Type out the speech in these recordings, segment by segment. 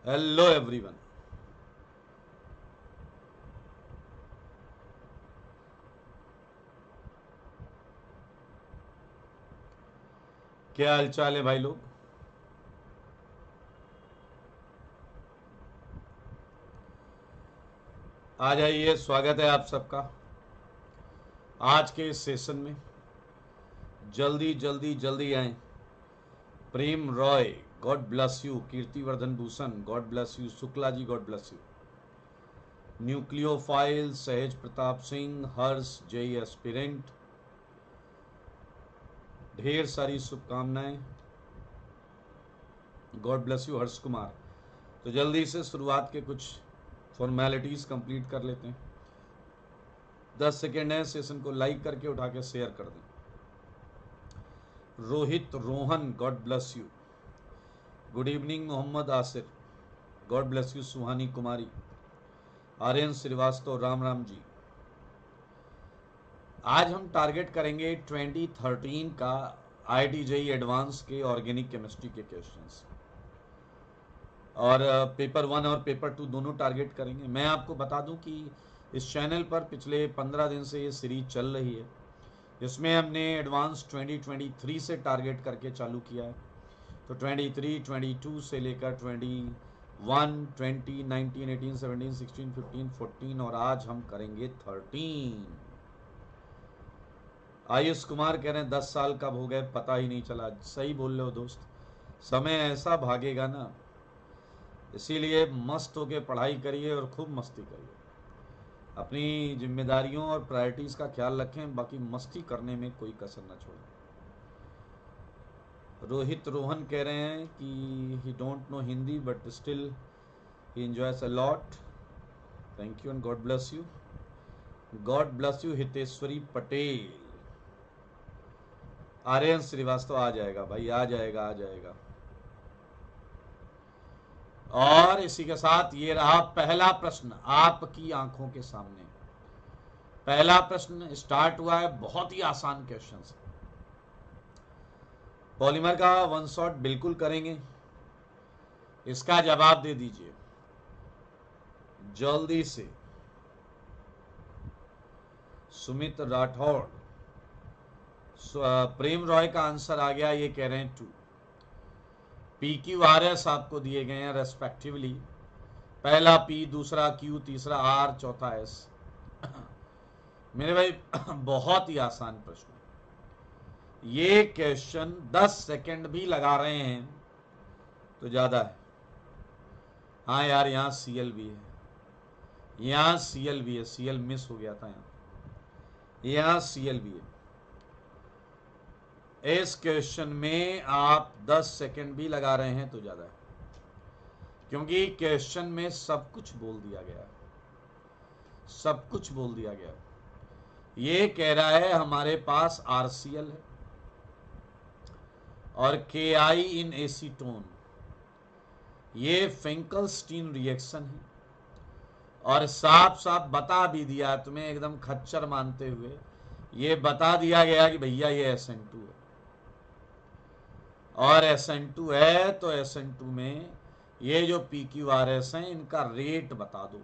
Hello everyone. क्या हालचाल है भाई लोग। आ जाइए, स्वागत है आप सबका आज के इस सेशन में। जल्दी जल्दी जल्दी आए। Prem Roy, god bless you. Kirtivardhan Bhushan, god bless you. Shukla ji, god bless you. Nucleophile, Sahaj Pratap Singh, Harsh, Jai aspirant, ढेर सारी शुभकामनाएं। God bless you Harsh Kumar. तो जल्दी से शुरुआत के कुछ फॉर्मेलिटीज कंप्लीट कर लेते हैं। 10 सेकेंड है, सेशन को लाइक करके उठा के शेयर कर दें। Rohit Rohan, god bless you. Good evening Mohammad Asir, god bless you. Suhani Kumari, Aryan Srivastava, Ram Ram ji. आज हम टारगेट करेंगे 2013 का IIT-JEE एडवांस के ऑर्गेनिक केमिस्ट्री के क्वेश्चंस, और पेपर 1 और पेपर 2 दोनों टारगेट करेंगे। मैं आपको बता दूं कि इस चैनल पर पिछले 15 दिन से ये सीरीज चल रही है, जिसमें हमने एडवांस 2023 से टारगेट करके चालू किया है। तो 23, 22 से लेकर 21, 20, 19, 18, 17, 16, 15, 14 और आज हम करेंगे 13। आयुष कुमार कह रहे हैं 10 साल कब हो गए पता ही नहीं चला। सही बोल रहे हो दोस्त, समय ऐसा भागेगा ना, इसीलिए मस्त होके पढ़ाई करिए और खूब मस्ती करिए। अपनी जिम्मेदारियों और प्रायोरिटीज़ का ख्याल रखें, बाकी मस्ती करने में कोई कसर न छोड़ें। रोहित रोहन कह रहे हैं कि he don't know Hindi but still he enjoys a lot. Thank you and god bless you. God bless you Hiteshwari Patel. Aryan Srivastava आ जाएगा भाई, आ जाएगा आ जाएगा। और इसी के साथ ये रहा पहला प्रश्न आपकी आंखों के सामने। पहला प्रश्न स्टार्ट हुआ है, बहुत ही आसान क्वेश्चन। पॉलीमर का वन शॉट बिल्कुल करेंगे, इसका जवाब दे दीजिए जल्दी से। सुमित राठौड़, प्रेम रॉय का आंसर आ गया, ये कह रहे हैं 2। PQRS आपको दिए गए हैं रेस्पेक्टिवली, पहला P, दूसरा Q, तीसरा R, चौथा S। मेरे भाई बहुत ही आसान प्रश्न। ये क्वेश्चन 10 सेकंड भी लगा रहे हैं तो ज्यादा है। हाँ यार, यहाँ CL भी है, यहाँ CL भी है, CL मिस हो गया था यहाँ CL भी है। इस क्वेश्चन में आप 10 सेकंड भी लगा रहे हैं तो ज्यादा है, क्योंकि क्वेश्चन में सब कुछ बोल दिया गया है, सब कुछ बोल दिया गया है। ये कह रहा है हमारे पास RCl है और KI इन एसीटोन, ये फिंकलस्टीन रिएक्शन है, और साफ साफ बता भी दिया तुम्हें, एकदम खच्चर मानते हुए ये बता दिया गया कि भैया ये SN2 है, और SN2 है तो SN2 में ये जो PQRS हैं इनका रेट बता दो,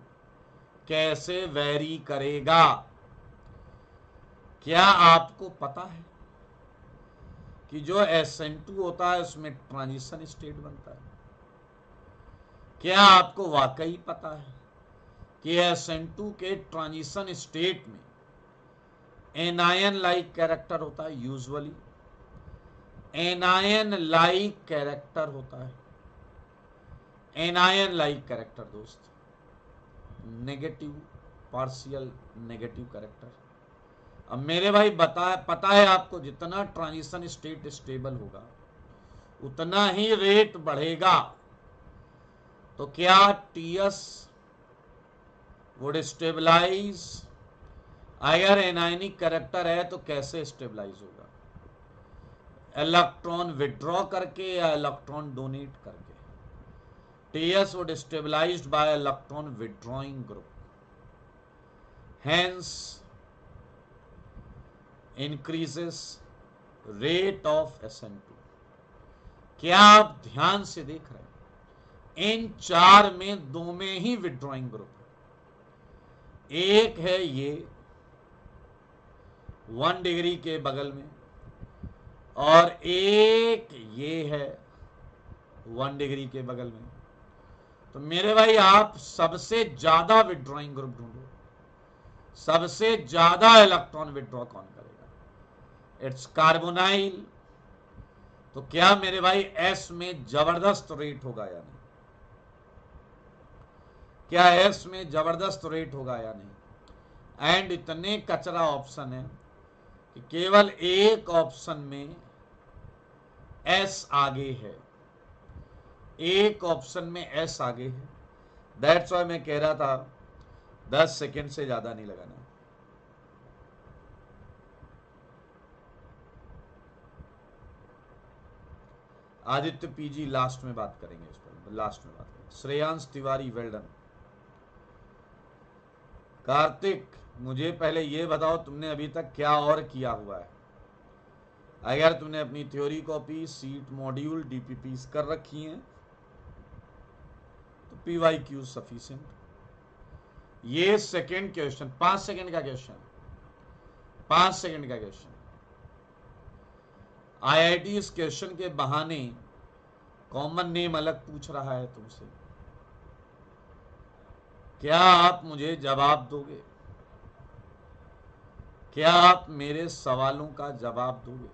कैसे वेरी करेगा। क्या आपको पता है कि जो SN2 होता है उसमें ट्रांजिशन स्टेट बनता है? क्या आपको वाकई पता है कि SN2 के ट्रांजिशन स्टेट में एनायन लाइक कैरेक्टर होता है? यूजुअली एनायन लाइक कैरेक्टर होता है, एनायन लाइक कैरेक्टर दोस्त, नेगेटिव, पार्शियल नेगेटिव कैरेक्टर। अब मेरे भाई पता है आपको, जितना ट्रांजिशन स्टेट स्टेबल होगा उतना ही रेट बढ़ेगा। तो क्या TS वुड स्टेबलाइज? अगर एनायनिक कैरेक्टर है तो कैसे स्टेबलाइज होगा? इलेक्ट्रॉन विड्रॉ करके या इलेक्ट्रॉन डोनेट करके? TS would stabilized by electron withdrawing group, hence increases rate of SN2। क्या आप ध्यान से देख रहे हैं? इन 4 में 2 में ही विड्रॉइंग ग्रुप है। एक है ये 1 डिग्री के बगल में, और एक ये है 1 डिग्री के बगल में। तो मेरे भाई आप सबसे ज्यादा विड्रॉइंग ग्रुप ढूंढो, सबसे ज्यादा इलेक्ट्रॉन विड्रॉ कौन करेगा? It's carbonyl. तो क्या मेरे भाई एस में जबरदस्त रेट होगा या नहीं? क्या एस में जबरदस्त रेट होगा या नहीं? एंड इतने कचरा ऑप्शन है कि केवल एक ऑप्शन में एस आगे है, एक ऑप्शन में एस आगे है। दैट्स व्हाई मैं कह रहा था 10 सेकेंड से ज्यादा नहीं लगाना। आदित्य पीजी लास्ट में बात करेंगे इस पर, लास्ट में बात करेंगे। Shreyansh Tiwari well done. कार्तिक मुझे पहले ये बताओ तुमने अभी तक क्या और किया हुआ है? अगर तुमने अपनी theory copy, seat module, DPP कर रखी हैं तो पीवाईक्यू सफिशिएंट। ये सेकेंड क्वेश्चन 5 सेकेंड का क्वेश्चन, 5 सेकेंड का क्वेश्चन। आईआईटी इस क्वेश्चन के बहाने कॉमन नेम अलग पूछ रहा है तुमसे। क्या आप मुझे जवाब दोगे? क्या आप मेरे सवालों का जवाब दोगे?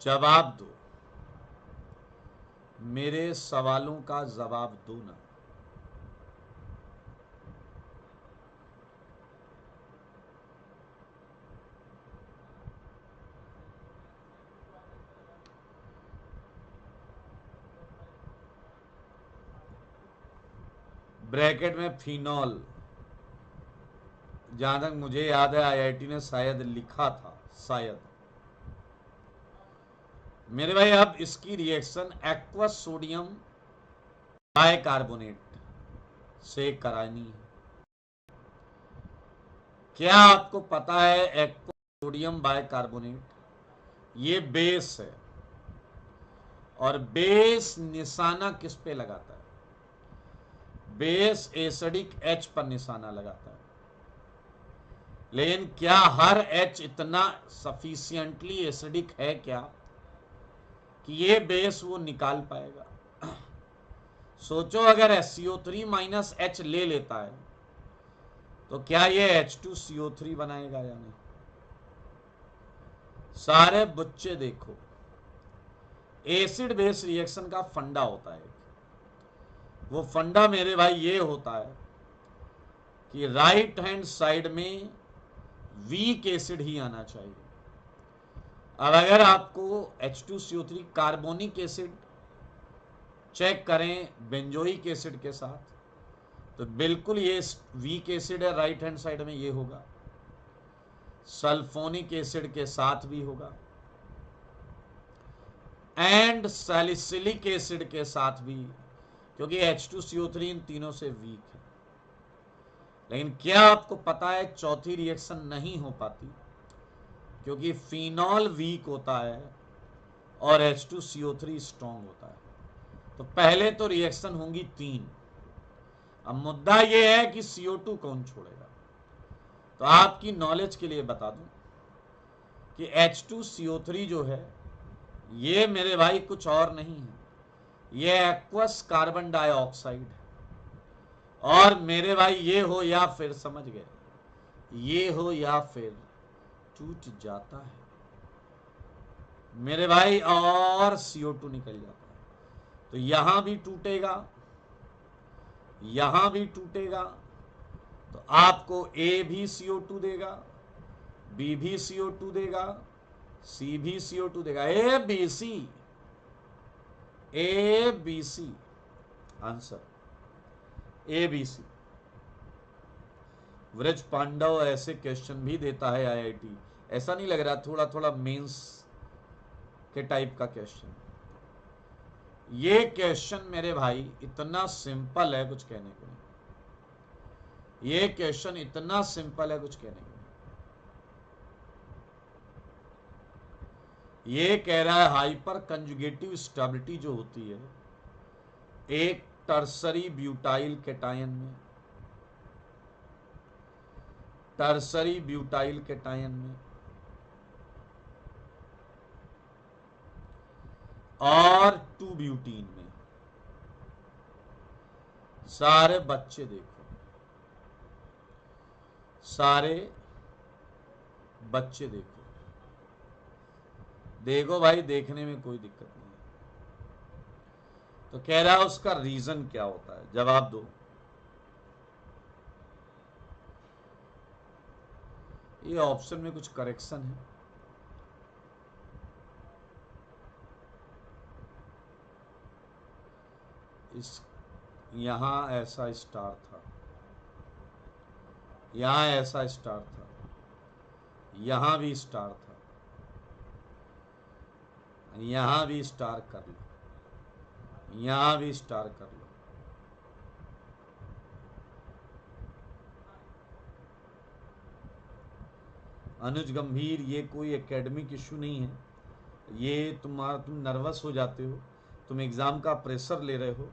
जवाब दो, मेरे सवालों का जवाब दो ना। ब्रैकेट में फिनॉल, जहां तक मुझे याद है आईआईटी ने शायद लिखा था, शायद। मेरे भाई अब इसकी रिएक्शन एक्वस सोडियम बाइकार्बोनेट से करानी है। क्या आपको पता है एक्वस सोडियम बाइकार्बोनेट ये बेस है, और बेस निशाना किस पे लगाता है? बेस एसिडिक एच पर निशाना लगाता है। लेकिन क्या हर एच इतना सफिशिएंटली एसिडिक है क्या कि ये बेस वो निकाल पाएगा? सोचो अगर SCO3 माइनस एच ले लेता है तो क्या ये H2CO3 बनाएगा या नहीं? सारे बच्चे देखो, एसिड बेस रिएक्शन का फंडा होता है। वो फंडा मेरे भाई ये होता है कि राइट हैंड साइड में वीक एसिड ही आना चाहिए। अब अगर आपको H2CO3 कार्बोनिक एसिड चेक करें बेंजोइक एसिड के साथ, तो बिल्कुल ये वीक एसिड है, राइट हैंड साइड में ये होगा। सल्फोनिक एसिड के साथ भी होगा, एंड सैलिसिलिक एसिड के साथ भी, क्योंकि H2CO3 इन तीनों से वीक है। लेकिन क्या आपको पता है चौथी रिएक्शन नहीं हो पाती क्योंकि फिनॉल वीक होता है और H2CO3 स्ट्रॉन्ग होता है। तो पहले तो रिएक्शन होंगी 3। अब मुद्दा यह है कि CO2 कौन छोड़ेगा। तो आपकी नॉलेज के लिए बता दूं कि H2CO3 जो है ये मेरे भाई कुछ और नहीं है, ये एक्वस कार्बन डाइऑक्साइड है। और मेरे भाई ये हो या फिर, समझ गए, ये हो या फिर टूट जाता है मेरे भाई, और CO2 निकल जाता है। तो यहां भी टूटेगा, यहां भी टूटेगा, तो आपको A भी CO2 देगा, B भी CO2 देगा, C भी CO2 देगा। A B C answer A B C। Vraj Pandav ऐसे क्वेश्चन भी देता है आईआईटी, ऐसा नहीं लग रहा? थोड़ा थोड़ा मेंस के टाइप का क्वेश्चन। ये क्वेश्चन मेरे भाई इतना सिंपल है कुछ कहने को नहीं। ये क्वेश्चन इतना सिंपल है कुछ कहने को नहीं। ये कह रहा है हाइपर कंजुगेटिव स्टेबिलिटी जो होती है एक टर्सरी ब्यूटाइल कैटायन में, टर्सरी ब्यूटाइल कैटायन में और 2 ब्यूटीन में। सारे बच्चे देखो, सारे बच्चे देखो, देखो भाई, देखने में कोई दिक्कत नहीं है। तो कह रहा है उसका रीजन क्या होता है, जवाब दो। ये ऑप्शन में कुछ करेक्शन है। इस यहां ऐसा स्टार था, यहां ऐसा स्टार था, यहां भी स्टार था, यहां भी स्टार कर लो, यहां भी स्टार कर लो। अनुज गंभीर, ये कोई एकेडमिक इशू नहीं है, ये तुम नर्वस हो जाते हो, तुम एग्जाम का प्रेशर ले रहे हो,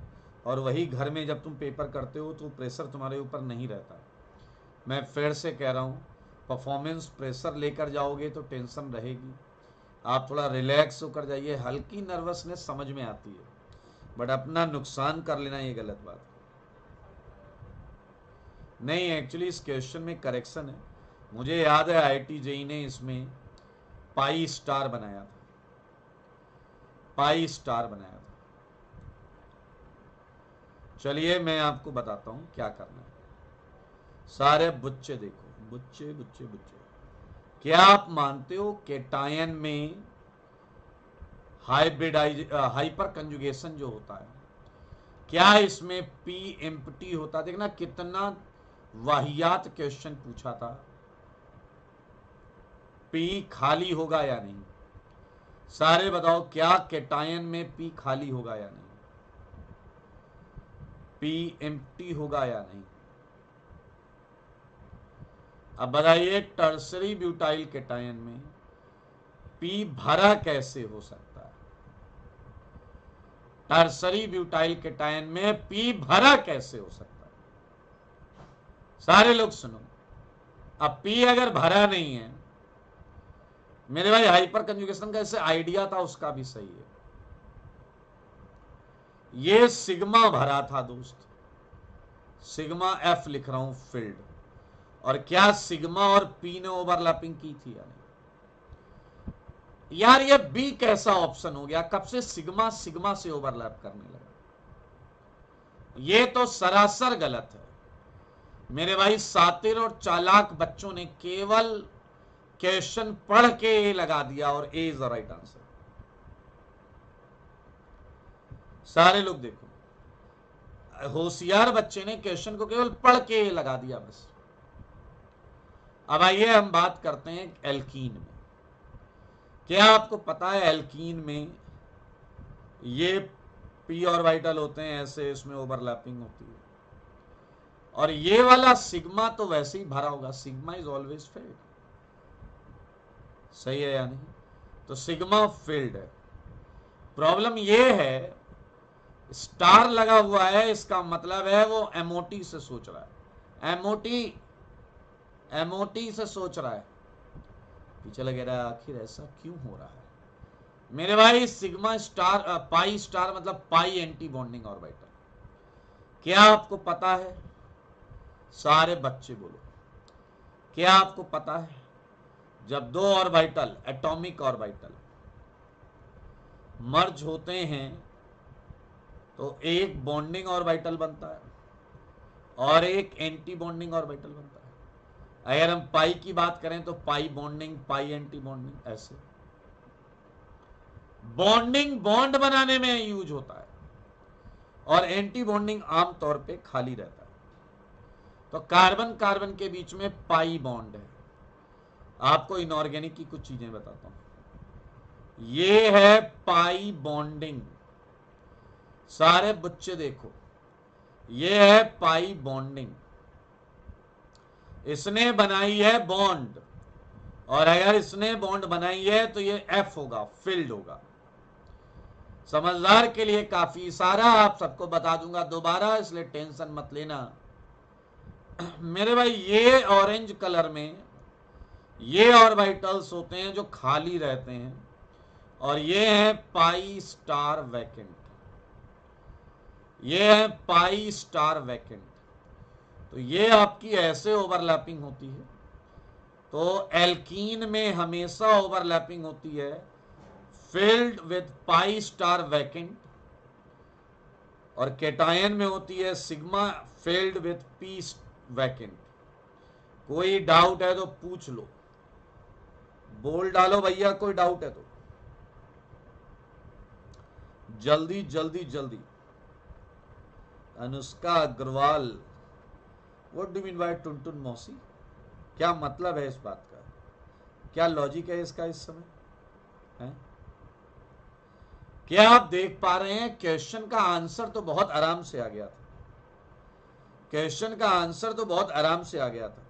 और वही घर में जब तुम पेपर करते हो तो प्रेशर तुम्हारे ऊपर नहीं रहता। मैं फिर से कह रहा हूँ, परफॉर्मेंस प्रेशर लेकर जाओगे तो टेंशन रहेगी। आप थोड़ा रिलैक्स होकर जाइए। हल्की नर्वसनेस समझ में आती है, बट अपना नुकसान कर लेना ये गलत बात है। नहीं, एक्चुअली इस क्वेश्चन में करेक्शन है। मुझे याद है IIT JEE ने इसमें पाई स्टार बनाया था, पाई स्टार बनाया था। चलिए मैं आपको बताता हूं क्या करना है। सारे बुच्चे देखो, बुच्चे बुच्चे बुच्चे, क्या आप मानते हो कैटायन में हाइपर कंजुगेशन जो होता है, क्या इसमें P एम्प्टी होता? देखना कितना वाहियात क्वेश्चन पूछा था। P खाली होगा या नहीं? सारे बताओ, क्या कैटायन में P खाली होगा या नहीं? P एम्प्टी होगा या नहीं? अब बताइए, टर्सरी ब्यूटाइल कैटायन में P भरा कैसे हो सकता है? टर्सरी ब्यूटाइल कैटायन में P भरा कैसे हो सकता है? सारे लोग सुनो। अब P अगर भरा नहीं है, मेरे भाई हाइपर कंजुगेशन का ऐसे आइडिया था, उसका भी सही है। ये सिग्मा भरा था दोस्त, सिग्मा F लिख रहा हूं फील्ड। और क्या सिग्मा और P ने ओवरलैपिंग की थी यानी? यार ये B कैसा ऑप्शन हो गया? कब से सिग्मा सिग्मा से ओवरलैप करने लगा? ये तो सरासर गलत है मेरे भाई। सातिर और चालाक बच्चों ने केवल क्वेश्चन पढ़ के लगा दिया और ए इज द राइट आंसर। सारे लोग देखो, होशियार बच्चे ने क्वेश्चन को केवल पढ़ के लगा दिया बस। अब आइए हम बात करते हैं एल्कीन में। क्या आपको पता है एल्कीन में ये P ऑर्बिटल होते हैं ऐसे, इसमें ओवरलैपिंग होती है, और ये वाला सिग्मा तो वैसे ही भरा होगा। सिग्मा इज ऑलवेज फिल्ड, सही है या नहीं? तो सिग्मा फिल्ड है। प्रॉब्लम ये है, स्टार लगा हुआ है, इसका मतलब है वो एमओटी से सोच रहा है, एमओटी से सोच रहा है। पीछे लगे रहा है, आखिर ऐसा क्यों हो रहा है मेरे भाई? सिग्मा स्टार, पाई स्टार मतलब पाई एंटी बॉन्डिंग ऑर्बिटल। क्या आपको पता है? सारे बच्चे बोलो, क्या आपको पता है जब दो ऑर्बिटल, एटॉमिक ऑर्बिटल मर्ज होते हैं तो एक बॉन्डिंग ऑर्बिटल बनता है और एक एंटी बॉन्डिंग ऑर्बिटल बनता है। अगर हम पाई की बात करें तो पाई बॉन्डिंग, पाई एंटी बॉन्डिंग, ऐसे बॉन्डिंग बॉन्ड बनाने में यूज होता है और एंटी बॉन्डिंग आमतौर पे खाली रहता है। तो कार्बन कार्बन के बीच में पाई बॉन्ड है। आपको इनऑर्गेनिक की कुछ चीजें बताता हूं। ये है पाई बॉन्डिंग। सारे बच्चे देखो, ये है पाई बॉन्डिंग। इसने बनाई है बॉन्ड, और अगर इसने बॉन्ड बनाई है तो ये एफ होगा, फिल्ड होगा। समझदार के लिए काफी सारा आप सबको बता दूंगा दोबारा, इसलिए टेंशन मत लेना। मेरे भाई ये ऑरेंज कलर में ये ऑर्बिटल्स होते हैं जो खाली रहते हैं, और ये है पाई स्टार वैकेंट, ये है पाई स्टार वैकेंट। तो ये आपकी ऐसे ओवरलैपिंग होती है। तो एल्कीन में हमेशा ओवरलैपिंग होती है filled with pi star vacant, और केटायन में होती है sigma filled with P vacant. कोई डाउट है तो पूछ लो, बोल डालो भैया, कोई डाउट है तो जल्दी जल्दी जल्दी। Anushka Agarwal, what do mean by Tuntun Mausi? क्या मतलब है इस बात का? क्या लॉजिक है इसका इस समय है? क्या आप देख पा रहे हैं? क्वेश्चन का आंसर तो बहुत आराम से आ गया था, क्वेश्चन का आंसर तो बहुत आराम से आ गया था।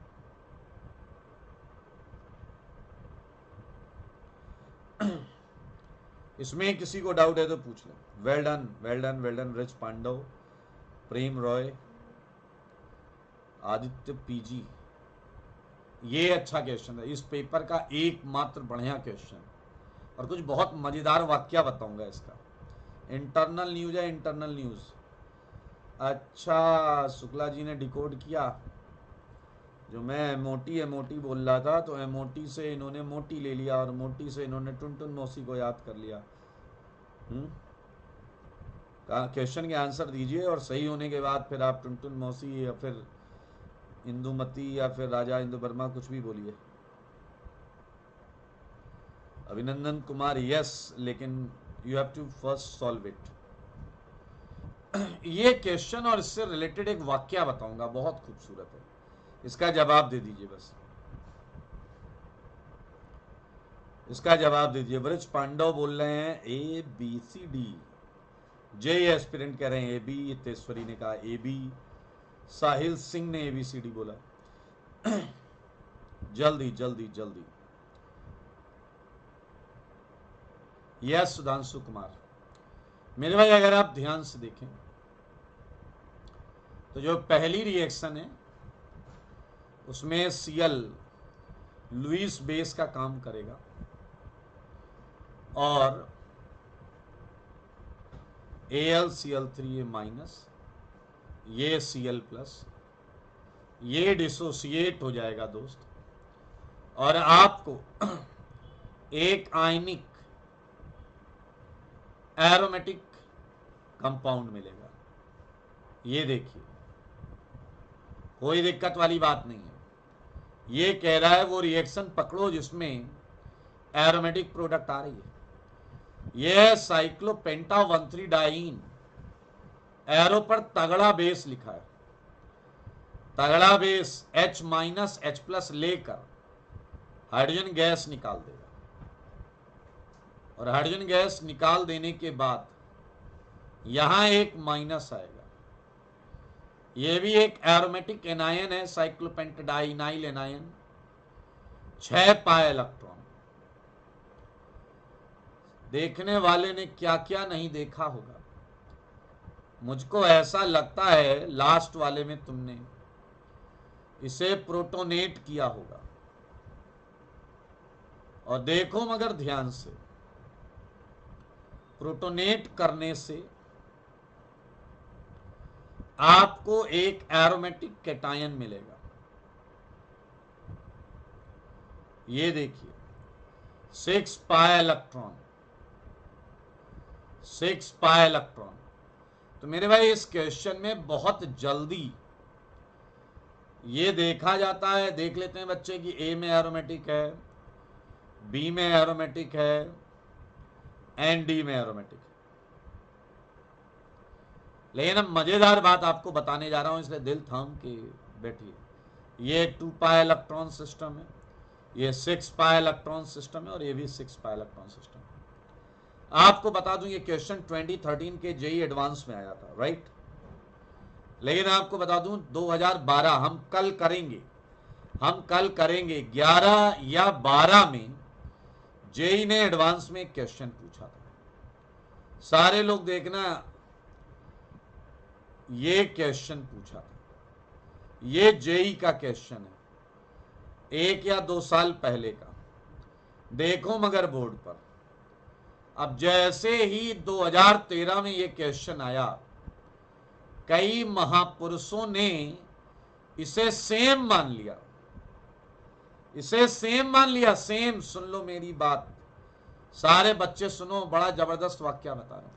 इसमें किसी को डाउट है तो पूछ ले। Well done well done well done. Rich Pandav, Prem Roy, Aditya PG, ये अच्छा क्वेश्चन है। इस पेपर का एकमात्र बढ़िया क्वेश्चन, और कुछ बहुत मजेदार वाक्य बताऊंगा इसका। इंटरनल न्यूज है, इंटरनल न्यूज। अच्छा, शुक्ला जी ने डिकोड किया। जो मैं एमोटी बोल रहा था, तो एमोटी से इन्होंने मोटी ले लिया, और मोटी से इन्होंने टुनटुन मौसी को याद कर लिया। क्वेश्चन के आंसर दीजिए, और सही होने के बाद फिर आप टुनटुन मौसी या फिर इंदुमती या फिर राजा इंदु वर्मा कुछ भी बोलिए। अभिनंदन कुमार, यस, लेकिन you have to first solve it. ये क्वेश्चन और इससे रिलेटेड एक वाक्य बताऊंगा, बहुत खूबसूरत है, इसका जवाब दे दीजिए बस, इसका जवाब दीजिए। ब्रज पांडव बोल रहे हैं A B C D, J aspirant कह रहे हैं ए बी, तेश्वरी ने कहा ए बी, साहिल सिंह ने ABCD बोला। जल्दी जल्दी जल्दी। यस सुधांशु कुमार। मेरे भाई अगर आप ध्यान से देखें तो जो पहली रिएक्शन है उसमें Cl लुईस बेस का काम करेगा, और AlCl3 माइनस, ये Cl प्लस, ये डिसोसिएट हो जाएगा दोस्त, और आपको एक आयनिक एरोमेटिक कंपाउंड मिलेगा। ये देखिए, कोई दिक्कत वाली बात नहीं है। ये कह रहा है वो रिएक्शन पकड़ो जिसमें एरोमेटिक प्रोडक्ट आ रही है। ये साइक्लोपेंटा 1,3 डाइन, एरो पर तगड़ा बेस लिखा है, तगड़ा base H minus H plus लेकर हाइड्रोजन गैस निकाल देगा, और हाइड्रोजन गैस निकाल देने के बाद यहां एक माइनस आएगा। यह भी एक एरोमेटिक एनायन है, साइक्लोपेंटाडाइनाइल एनायन, 6 पाई इलेक्ट्रॉन। देखने वाले ने क्या क्या नहीं देखा होगा। मुझको ऐसा लगता है लास्ट वाले में तुमने इसे प्रोटोनेट किया होगा। और देखो मगर ध्यान से, प्रोटोनेट करने से आपको एक एरोमेटिक कैटायन मिलेगा। ये देखिए 6 पाई इलेक्ट्रॉन, 6 पाई इलेक्ट्रॉन। तो मेरे भाई इस क्वेश्चन में बहुत जल्दी ये देखा जाता है, देख लेते हैं बच्चे कि ए में एरोमेटिक है, बी में एरोमेटिक है, एंड डी में एरोमेटिक है। लेकिन अब मजेदार बात आपको बताने जा रहा हूं, इसलिए दिल थाम के बैठिए। ये 2 पाई इलेक्ट्रॉन सिस्टम है, ये 6 पाई इलेक्ट्रॉन सिस्टम है, और ये भी 6 पाई इलेक्ट्रॉन सिस्टम है। आपको बता दूं ये क्वेश्चन 2013 के जेई एडवांस में आया था, राइट। लेकिन आपको बता दूं 2012 हम कल करेंगे, हम कल करेंगे 11 या 12 में जेई ने एडवांस में एक क्वेश्चन पूछा था। सारे लोग देखना, ये क्वेश्चन पूछा था, ये जेई का क्वेश्चन है, 1 या 2 साल पहले का। देखो मगर बोर्ड पर, अब जैसे ही 2013 में ये क्वेश्चन आया, कई महापुरुषों ने इसे सेम मान लिया, इसे सेम मान लिया, सेम। सुन लो मेरी बात, सारे बच्चे सुनो, बड़ा जबरदस्त वाक्य बता रहा हूं,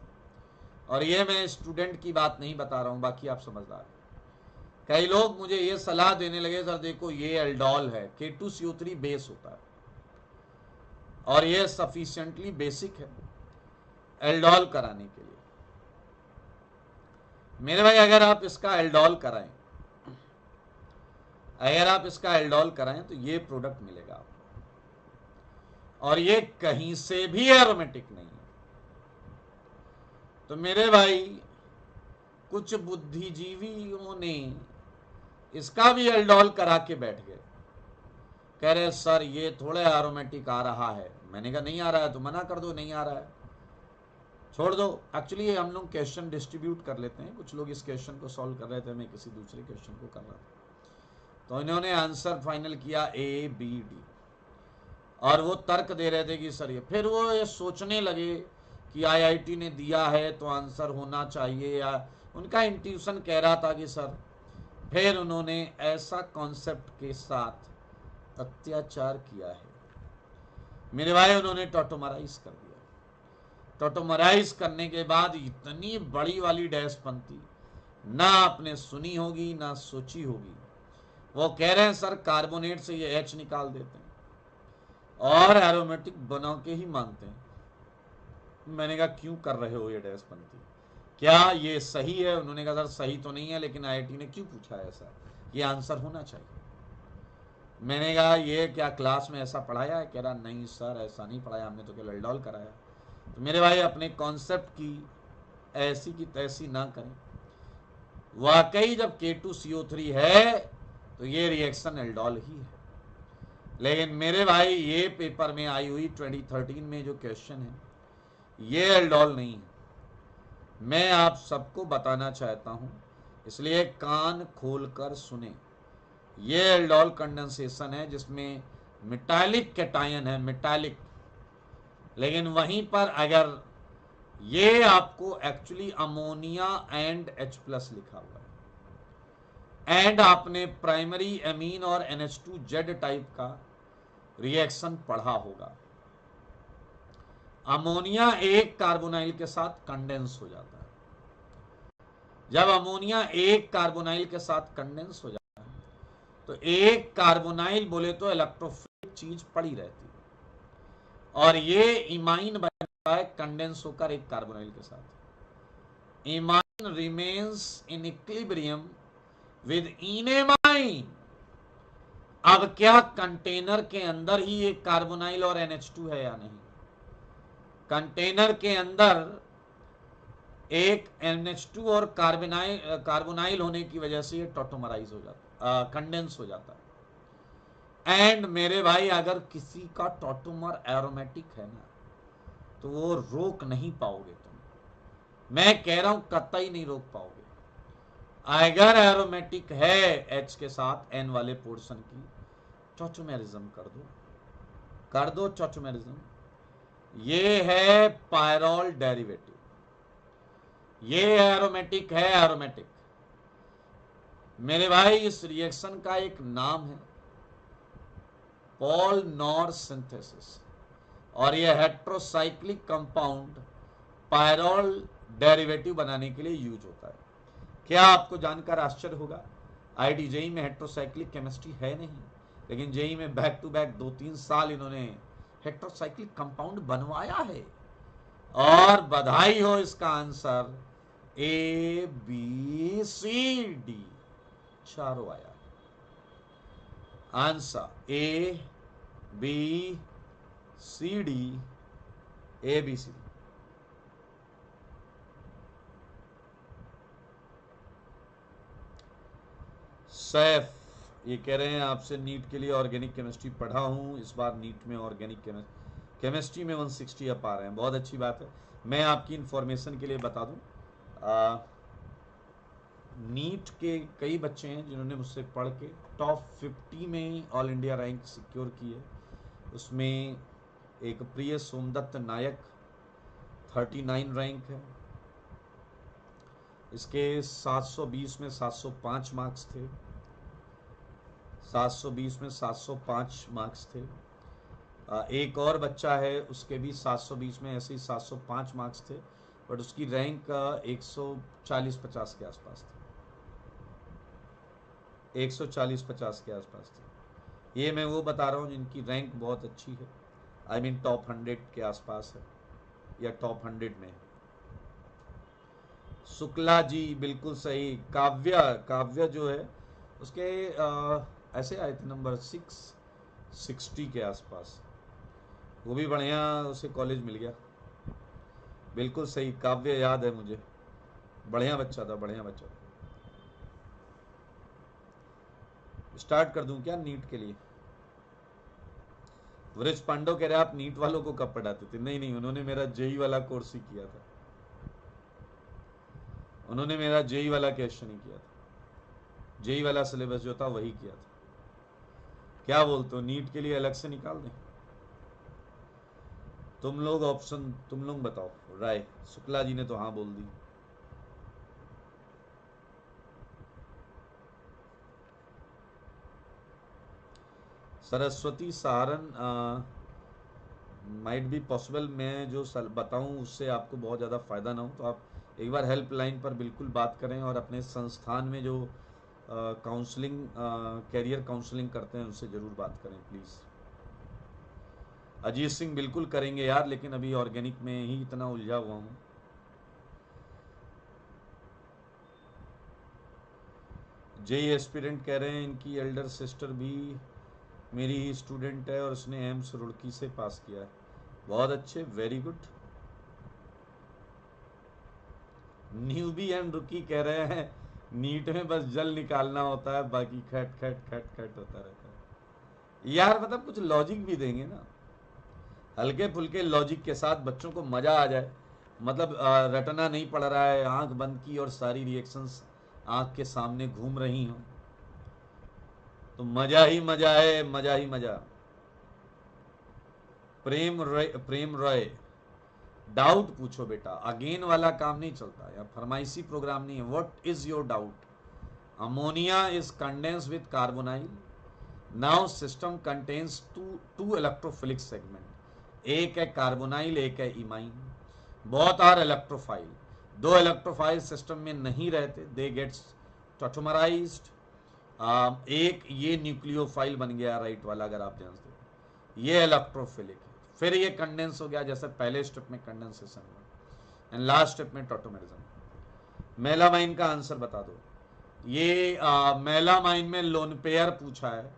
और ये मैं स्टूडेंट की बात नहीं बता रहा हूं, बाकी आप समझदार हैं। कई लोग मुझे ये सलाह देने लगे, सर देखो ये एल्डोल है, K2CO3 बेस होता है और ये सफिशिएंटली बेसिक है एल्डोल कराने के लिए। मेरे भाई अगर आप इसका एल्डोल कराएं, अगर आप इसका एल्डोल कराएं तो ये प्रोडक्ट मिलेगा आपको, और ये कहीं से भी एरोमेटिक नहीं है। तो मेरे भाई कुछ बुद्धिजीवियों ने इसका भी एल्डोल करा के बैठ गए, कह रहे सर ये थोड़ा एरोमेटिक आ रहा है। मैंने कहा नहीं आ रहा है तो मना कर दो, नहीं आ रहा है छोड़ दो। एक्चुअली हम लोग क्वेश्चन डिस्ट्रीब्यूट कर लेते हैं, कुछ लोग इस क्वेश्चन को सॉल्व कर रहे थे, मैं किसी दूसरे क्वेश्चन को कर रहा था, तो इन्होंने आंसर फाइनल किया ABD, और वो तर्क दे रहे थे कि सर ये, फिर वो ये सोचने लगे कि IIT ने दिया है तो आंसर होना चाहिए, या उनका इंट्यूशन कह रहा था कि सर। फिर उन्होंने ऐसा कॉन्सेप्ट के साथ अत्याचार किया है मेरे भाई, उन्होंने टोटोमराइज कर दिया। टोटोमराइज करने के बाद इतनी बड़ी वाली डैश बनती, ना आपने सुनी होगी ना सोची होगी। वो कह रहे हैं सर कार्बोनेट से ये H निकाल देते हैं और एरोमेटिक बना के ही मानते हैं। मैंने कहा क्यों कर रहे हो ये डैश बनती, क्या ये सही है? उन्होंने कहा सर सही तो नहीं है, लेकिन IIT ने क्यों पूछा है ऐसा, ये आंसर होना चाहिए। मैंने कहा ये क्या क्लास में ऐसा पढ़ाया है? कह रहा नहीं सर ऐसा नहीं पढ़ाया, हमने तो केवल एल्डोल कराया। तो मेरे भाई अपने कॉन्सेप्ट की ऐसी की तैसी ना करें। वाकई जब K2CO3 है तो ये रिएक्शन एल्डोल ही है, लेकिन मेरे भाई ये पेपर में आई हुई 2013 में जो क्वेश्चन है ये एल्डोल नहीं है। मैं आप सबको बताना चाहता हूं, इसलिए कान खोलकर सुने। ये एल्डोल कंडेंसेशन है जिसमें मेटालिक कैटायन है, मेटालिक, लेकिन वहीं पर अगर ये आपको एक्चुअली अमोनिया एंड H+ लिखा हुआ है, एंड आपने प्राइमरी एमीन और NH2Z टाइप का रिएक्शन पढ़ा होगा। अमोनिया एक कार्बोनाइल के साथ कंडेंस हो जाता है। जब अमोनिया एक कार्बोनाइल के साथ कंडेंस हो जाता है तो एक कार्बोनाइल बोले तो इलेक्ट्रोफिलिक चीज पड़ी रहती है, और ये इमाइन बनता है कंडेंस होकर एक कार्बोनाइल के साथ। Imine remains in equilibrium with enamine. अब क्या कंटेनर के अंदर ही एक कार्बोनाइल और NH2 है या नहीं? कंटेनर के अंदर एक NH2 और कार्बोनाइल होने की वजह से ये टोटोमराइज हो जाता, कंडेंस हो जाता है। एंड मेरे भाई अगर किसी का टोटोमर एरोमेटिक है ना तो वो रोक नहीं पाओगे तुम, मैं कह रहा हूं कतई नहीं रोक पाओगे। अगर एरोमेटिक है H के साथ N वाले पोर्शन की, टोटोमेरिज्म कर दो टोटोमेरिज्म। ये है पायरोल डेरिवेटिव, ये एरोमेटिक है, एरोमेटिक। मेरे भाई इस रिएक्शन का एक नाम है पॉल नॉर सिंथेसिस, और यह हेट्रोसाइक्लिक कंपाउंड पायरोल डेरिवेटिव बनाने के लिए यूज होता है। क्या आपको जानकर आश्चर्य होगा, IIT JEE में हेट्रोसाइक्लिक केमिस्ट्री है नहीं, लेकिन JEE में बैक टू बैक 2-3 साल इन्होंने हेट्रोसाइक्लिक कंपाउंड बनवाया है। और बधाई हो, इसका आंसर ABCD चारों आया। Answer ABCD, ABCD। सैफ ये कह रहे हैं आपसे नीट के लिए ऑर्गेनिक केमिस्ट्री पढ़ा हूँ, इस बार नीट में ऑर्गेनिक केमिस्ट्री में 160 अप आ रहे हैं, बहुत अच्छी बात है। मैं आपकी इंफॉर्मेशन के लिए बता दूं, नीट के कई बच्चे हैं जिन्होंने मुझसे पढ़ के टॉप 50 में ऑल इंडिया रैंक सिक्योर की है। उसमें एक प्रिय सोमदत्त नायक 39 रैंक है, इसके 720 में 705 मार्क्स थे, 720 में 705 मार्क्स थे। एक और बच्चा है, उसके भी 720 में ऐसे ही 705 मार्क्स थे, बट उसकी रैंक 140-50 के आसपास थी, 140-50 के आसपास थी। ये मैं वो बता रहा हूँ जिनकी रैंक बहुत अच्छी है, आई मीन टॉप 100 के आसपास है या टॉप 100 में है। शुक्ला जी बिल्कुल सही। काव्य जो है उसके ऐसे आए थे नंबर 660 के आसपास, वो भी बढ़िया उसे कॉलेज मिल गया। बिल्कुल सही, काव्य याद है मुझे, बढ़िया बच्चा था, बढ़िया बच्चा। स्टार्ट कर दूं क्या नीट के लिए? वृक्ष पांडव कह रहे आप नीट वालों को कब पढ़ाते थे? नहीं, उन्होंने मेरा जेई वाला कोर्स ही किया था, उन्होंने मेरा जेई वाला क्वेश्चन ही किया था, जेई वाला सिलेबस जो था वही किया था। क्या बोलते हो, नीट के लिए अलग से निकाल दें? तुम लोग ऑप्शन, तुम लोग बताओ राय। शुक्ला जी ने तो हाँ बोल दी। सरस्वती सहारन माइट बी पॉसिबल, मैं जो बताऊं उससे आपको बहुत ज़्यादा फ़ायदा ना हो तो आप एक बार हेल्पलाइन पर बिल्कुल बात करें, और अपने संस्थान में जो काउंसलिंग कैरियर काउंसलिंग करते हैं उनसे ज़रूर बात करें प्लीज़। अजीत सिंह बिल्कुल करेंगे यार, लेकिन अभी ऑर्गेनिक में ही इतना उलझा हुआ हूँ। जेई एस्पिरेंट कह रहे हैं इनकी एल्डर सिस्टर भी मेरी ही स्टूडेंट है और उसने एम्स रुड़की से पास किया है। बहुत अच्छे, वेरी गुड। न्यूबी एंड रुकी कह रहे हैं नीट में बस जल निकालना होता है, बाकी खट खट खट खट होता रहता है। यार मतलब कुछ लॉजिक भी देंगे ना, हल्के फुल्के लॉजिक के साथ बच्चों को मजा आ जाए। मतलब रटना नहीं पड़ रहा है, आंख बंद की और सारी रिएक्शंस आंख के सामने घूम रही हूं, तो मजा ही मजा है, मजा ही मजा। प्रेम रॉय, डाउट पूछो बेटा, अगेन वाला काम नहीं चलता या फरमाइशी प्रोग्राम नहीं है। What is your doubt? Ammonia is condense with carbonyl, now system contains two electrophilic segment, एक है कार्बोनाइल एक है इमाइन, बोथ आर इलेक्ट्रोफाइल, दो इलेक्ट्रोफाइल सिस्टम में नहीं रहते, दे गेट्स टॉटोमराइज्ड। एक ये न्यूक्लियोफाइल बन गया राइट वाला, अगर आप जानते हो, ये इलेक्ट्रोफिलिक है, फिर ये कंडेंस हो गया जैसे पहले स्टेप में कंडेंसेशन हुआ, एंड लास्ट स्टेप में टॉटोमेरिज्म। मेलामाइन का आंसर बता दो। ये मेलामाइन में लोन पेयर पूछा है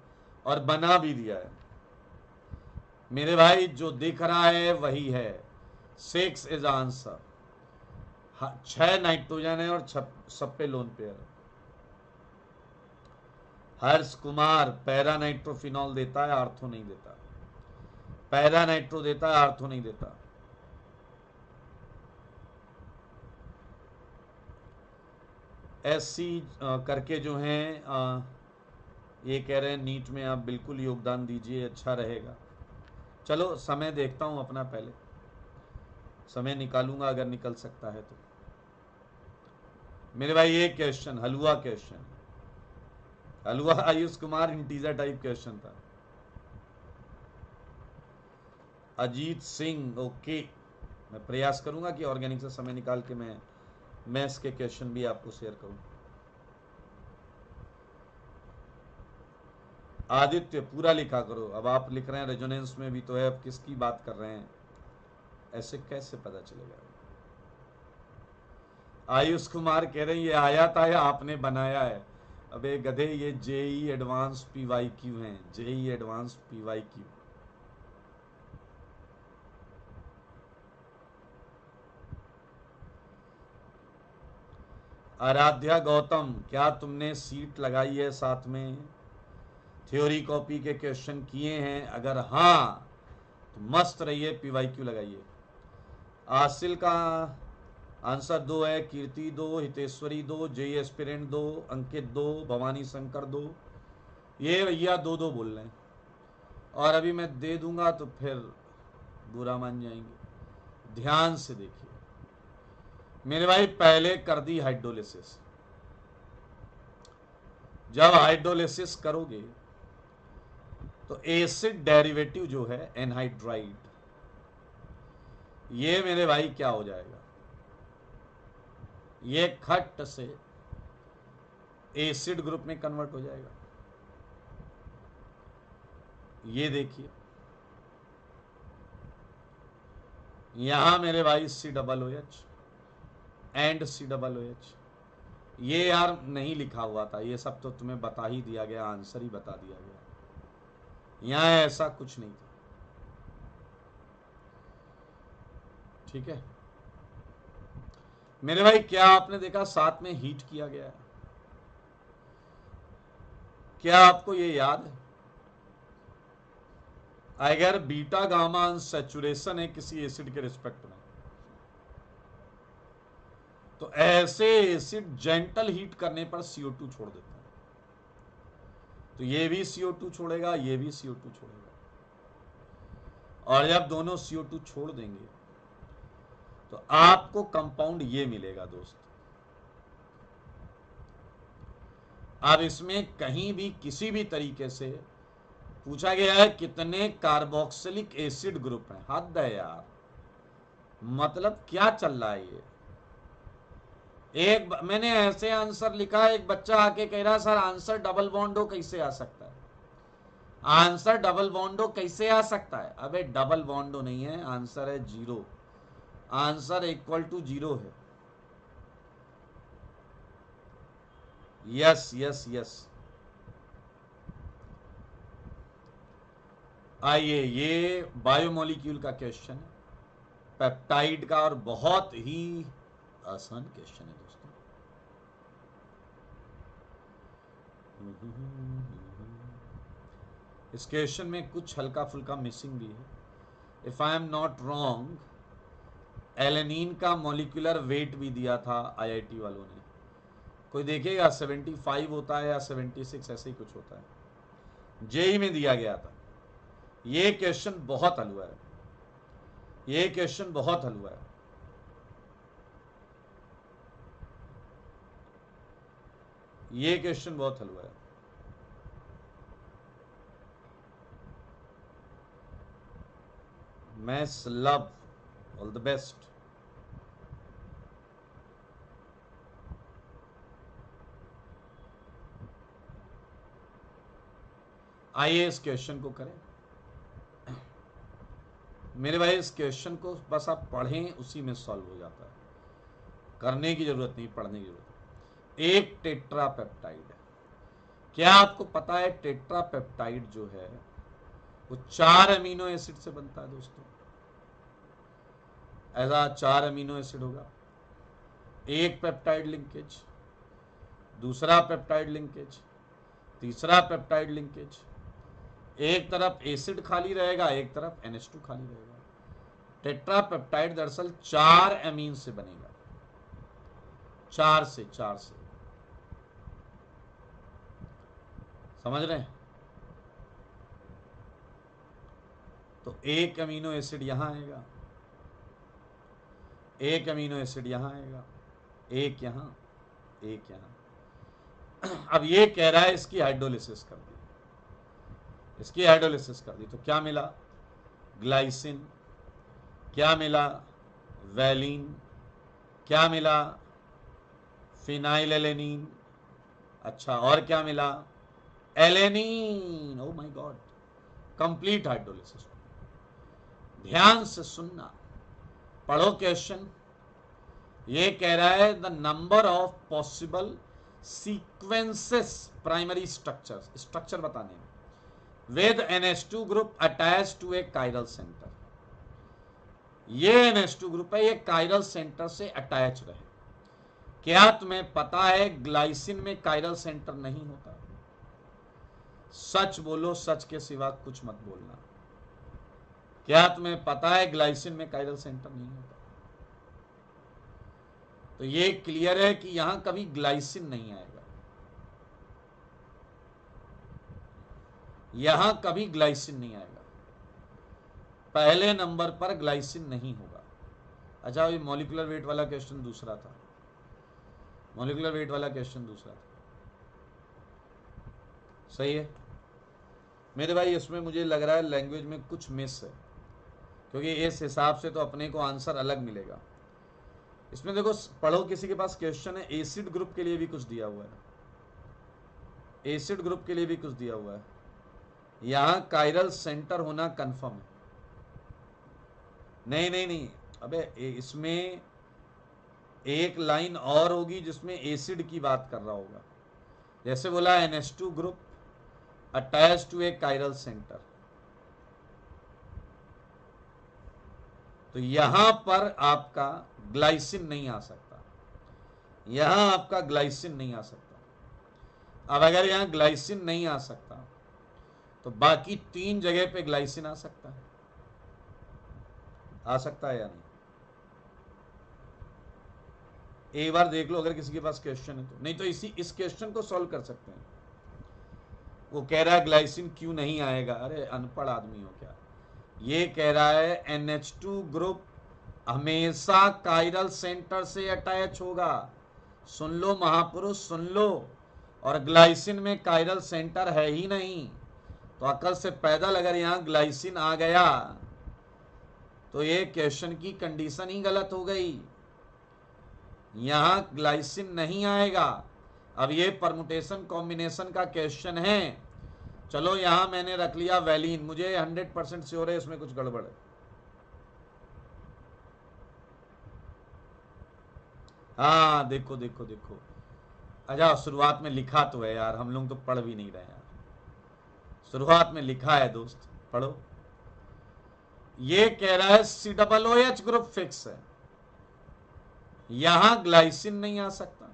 और बना भी दिया है मेरे भाई, जो दिख रहा है वही है, 6 इज आंसर। 6 नाइट्रोजन है और सब पे लोन पेयर है। हर्ष कुमार, पैरा नाइट्रोफिनॉल देता है, आर्थो नहीं देता, पैरा नाइट्रो देता है, आर्थो नहीं देता। एससी करके जो हैं ये कह रहे हैं नीट में आप बिल्कुल योगदान दीजिए, अच्छा रहेगा। चलो समय देखता हूं अपना, पहले समय निकालूंगा अगर निकल सकता है तो। मेरे भाई ये क्वेश्चन हलवा क्वेश्चन, हलवा Ayush Kumar integer type question था। अजीत सिंह, ओके, मैं प्रयास करूंगा कि ऑर्गेनिक से समय निकाल के मैं मैथ्स के क्वेश्चन भी आपको शेयर करूं। आदित्य पूरा लिखा करो, अब आप लिख रहे हैं रेजोनेंस में भी तो है, अब किसकी बात कर रहे हैं, ऐसे कैसे पता चलेगा? आयुष कुमार कह रहे हैं ये आया था या आपने बनाया है? अबे गधे, ये जेई एडवांस पीवाई क्यू है, JEE advance PYQ. Aaradhya Gautam, क्या तुमने सीट लगाई है साथ में? थ्योरी कॉपी के क्वेश्चन किए हैं? अगर हाँ तो मस्त रहिए, पीवाईक्यू लगाइए। आसिल का आंसर 2 है, कीर्ति 2, हितेश्वरी 2, जेई एस्पिरेंट 2, अंकित 2, भवानी शंकर 2। ये भैया 2-2 बोल रहे हैं, और अभी मैं दे दूंगा तो फिर बुरा मान जाएंगे। ध्यान से देखिए मेरे भाई, पहले कर दी हाइड्रोलिसिस। जब हाइड्रोलिसिस करोगे तो एसिड डेरिवेटिव जो है एनहाइड्राइड, ये मेरे भाई क्या हो जाएगा, ये खट से एसिड ग्रुप में कन्वर्ट हो जाएगा। ये देखिए यहां मेरे भाई COOH एंड COOH, ये यार नहीं लिखा हुआ था, ये सब तो तुम्हें बता ही दिया गया, आंसर ही बता दिया गया, यहां ऐसा कुछ नहीं था। ठीक है मेरे भाई, क्या आपने देखा साथ में हीट किया गया है? क्या आपको ये याद है? अगर बीटा गामा अनसैचुरेशन है किसी एसिड के रिस्पेक्ट में, तो ऐसे एसिड जेंटल हीट करने पर CO2 छोड़ देता है, तो ये भी CO2 छोड़ेगा, ये भी CO2 छोड़ेगा, और जब दोनों CO2 छोड़ देंगे तो आपको कंपाउंड ये मिलेगा दोस्त। अब इसमें कहीं भी किसी भी तरीके से पूछा गया है कितने कार्बोक्सिलिक एसिड ग्रुप हैं, हद है यार, मतलब क्या चल रहा है ये। मैंने ऐसे आंसर लिखा है, एक बच्चा आके कह रहा सर आंसर डबल बॉन्ड हो कैसे आ सकता है, आंसर डबल बॉन्ड हो कैसे आ सकता है? अबे डबल बॉन्ड हो नहीं है, आंसर है 0, आंसर इक्वल टू 0 है। Yes yes yes. आइए, ये बायोमोलिक्यूल का क्वेश्चन है, पेप्टाइड का, और बहुत ही आसान क्वेश्चन है दोस्तों। इस क्वेश्चन में कुछ हल्का फुल्का मिसिंग भी है। If I am not wrong, alanine का मॉलिक्यूलर वेट भी दिया था IIT वालों ने, कोई देखेगा 75 होता है या 76, ऐसे ही कुछ होता है, जेई में दिया गया था। ये क्वेश्चन बहुत हलवा है, ये क्वेश्चन बहुत हलवा है। ये क्वेश्चन बहुत हलवा है। Maths love, all the best. आइए इस क्वेश्चन को करें मेरे भाई, इस क्वेश्चन को बस आप पढ़ें, उसी में सॉल्व हो जाता है, करने की जरूरत नहीं, पढ़ने की जरूरत। एक टेट्रापेप्टाइड है, क्या आपको पता है टेट्रापेप्टाइड जो है वो 4 अमीनो एसिड से बनता है दोस्तों। ऐसा 4 अमीनो एसिड होगा, एक पेप्टाइड लिंकेज, दूसरा पेप्टाइड लिंकेज, तीसरा पेप्टाइड लिंकेज, एक तरफ एसिड खाली रहेगा, एक तरफ NH2 खाली रहेगा। टेट्रापेप्टाइड दरअसल 4 अमीन से बनेगा, 4 से समझ रहे हैं? तो एक अमीनो एसिड यहां आएगा, एक अमीनो एसिड यहां आएगा, एक यहां, एक यहां। अब ये कह रहा है इसकी हाइड्रोलिसिस कर दी, इसकी हाइड्रोलिसिस कर दी, तो क्या मिला? ग्लाइसिन, क्या मिला? वैलिन, क्या मिला? फिनाइलएलेनीन, अच्छा, और क्या मिला? Alanine. Oh my God, complete hydrolysis. ध्यान से सुनना, पढ़ो क्वेश्चन। ये कह रहा है the number of possible sequences primary structure बताने में with NH2 group attach to a chiral centre. ये NH2 ग्रुप है, ये कायरल सेंटर से अटैच रहे। क्या तुम्हें पता है ग्लाइसिन में कायरल सेंटर नहीं होता? सच बोलो, सच के सिवा कुछ मत बोलना। क्या तुम्हें पता है ग्लाइसिन में कायरल सेंटर नहीं होता? तो ये क्लियर है कि यहां कभी ग्लाइसिन नहीं आएगा, यहां कभी ग्लाइसिन नहीं आएगा, पहले नंबर पर ग्लाइसिन नहीं होगा। अच्छा, ये मॉलिक्यूलर वेट वाला क्वेश्चन दूसरा था, मॉलिक्यूलर वेट वाला क्वेश्चन दूसरा था, सही है मेरे भाई। इसमें मुझे लग रहा है लैंग्वेज में कुछ मिस है, क्योंकि इस हिसाब से तो अपने को आंसर अलग मिलेगा। इसमें देखो, पढ़ो, किसी के पास क्वेश्चन है, एसिड ग्रुप के लिए भी कुछ दिया हुआ है, एसिड ग्रुप के लिए भी कुछ दिया हुआ है। यहां कायरल सेंटर होना कंफर्म है। नहीं नहीं नहीं, अबे इसमें एक लाइन और होगी जिसमें एसिड की बात कर रहा होगा, जैसे बोला NH2 group attach to a chiral centre, तो यहां पर आपका ग्लाइसिन नहीं आ सकता, यहां आपका ग्लाइसिन नहीं आ सकता। अब अगर यहां ग्लाइसिन नहीं आ सकता तो बाकी 3 जगह पे ग्लाइसिन आ सकता है, आ सकता है या नहीं? एक बार देख लो, अगर किसी के पास क्वेश्चन है तो, नहीं तो इस क्वेश्चन को सॉल्व कर सकते हैं। वो कह रहा है ग्लाइसिन क्यों नहीं आएगा, अरे अनपढ़ आदमी हो क्या? ये कह रहा है NH2 ग्रुप हमेशा कायरल सेंटर से अटैच होगा, सुन लो महापुरुष सुन लो, और ग्लाइसिन में कायरल सेंटर है ही नहीं, तो अकल से पैदल अगर यहां ग्लाइसिन आ गया तो ये क्वेश्चन की कंडीशन ही गलत हो गई, यहां ग्लाइसिन नहीं आएगा। अब ये परमुटेशन कॉम्बिनेशन का क्वेश्चन है, चलो यहां मैंने रख लिया वैलीन, मुझे 100% श्योर है इसमें कुछ गड़बड़ है। हाँ देखो देखो देखो, अच्छा शुरुआत में लिखा तो है यार, हम लोग तो पढ़ भी नहीं रहे यार, शुरुआत में लिखा है दोस्त, पढ़ो। ये कह रहा है COOH ग्रुप फिक्स है, यहां ग्लाइसिन नहीं आ सकता,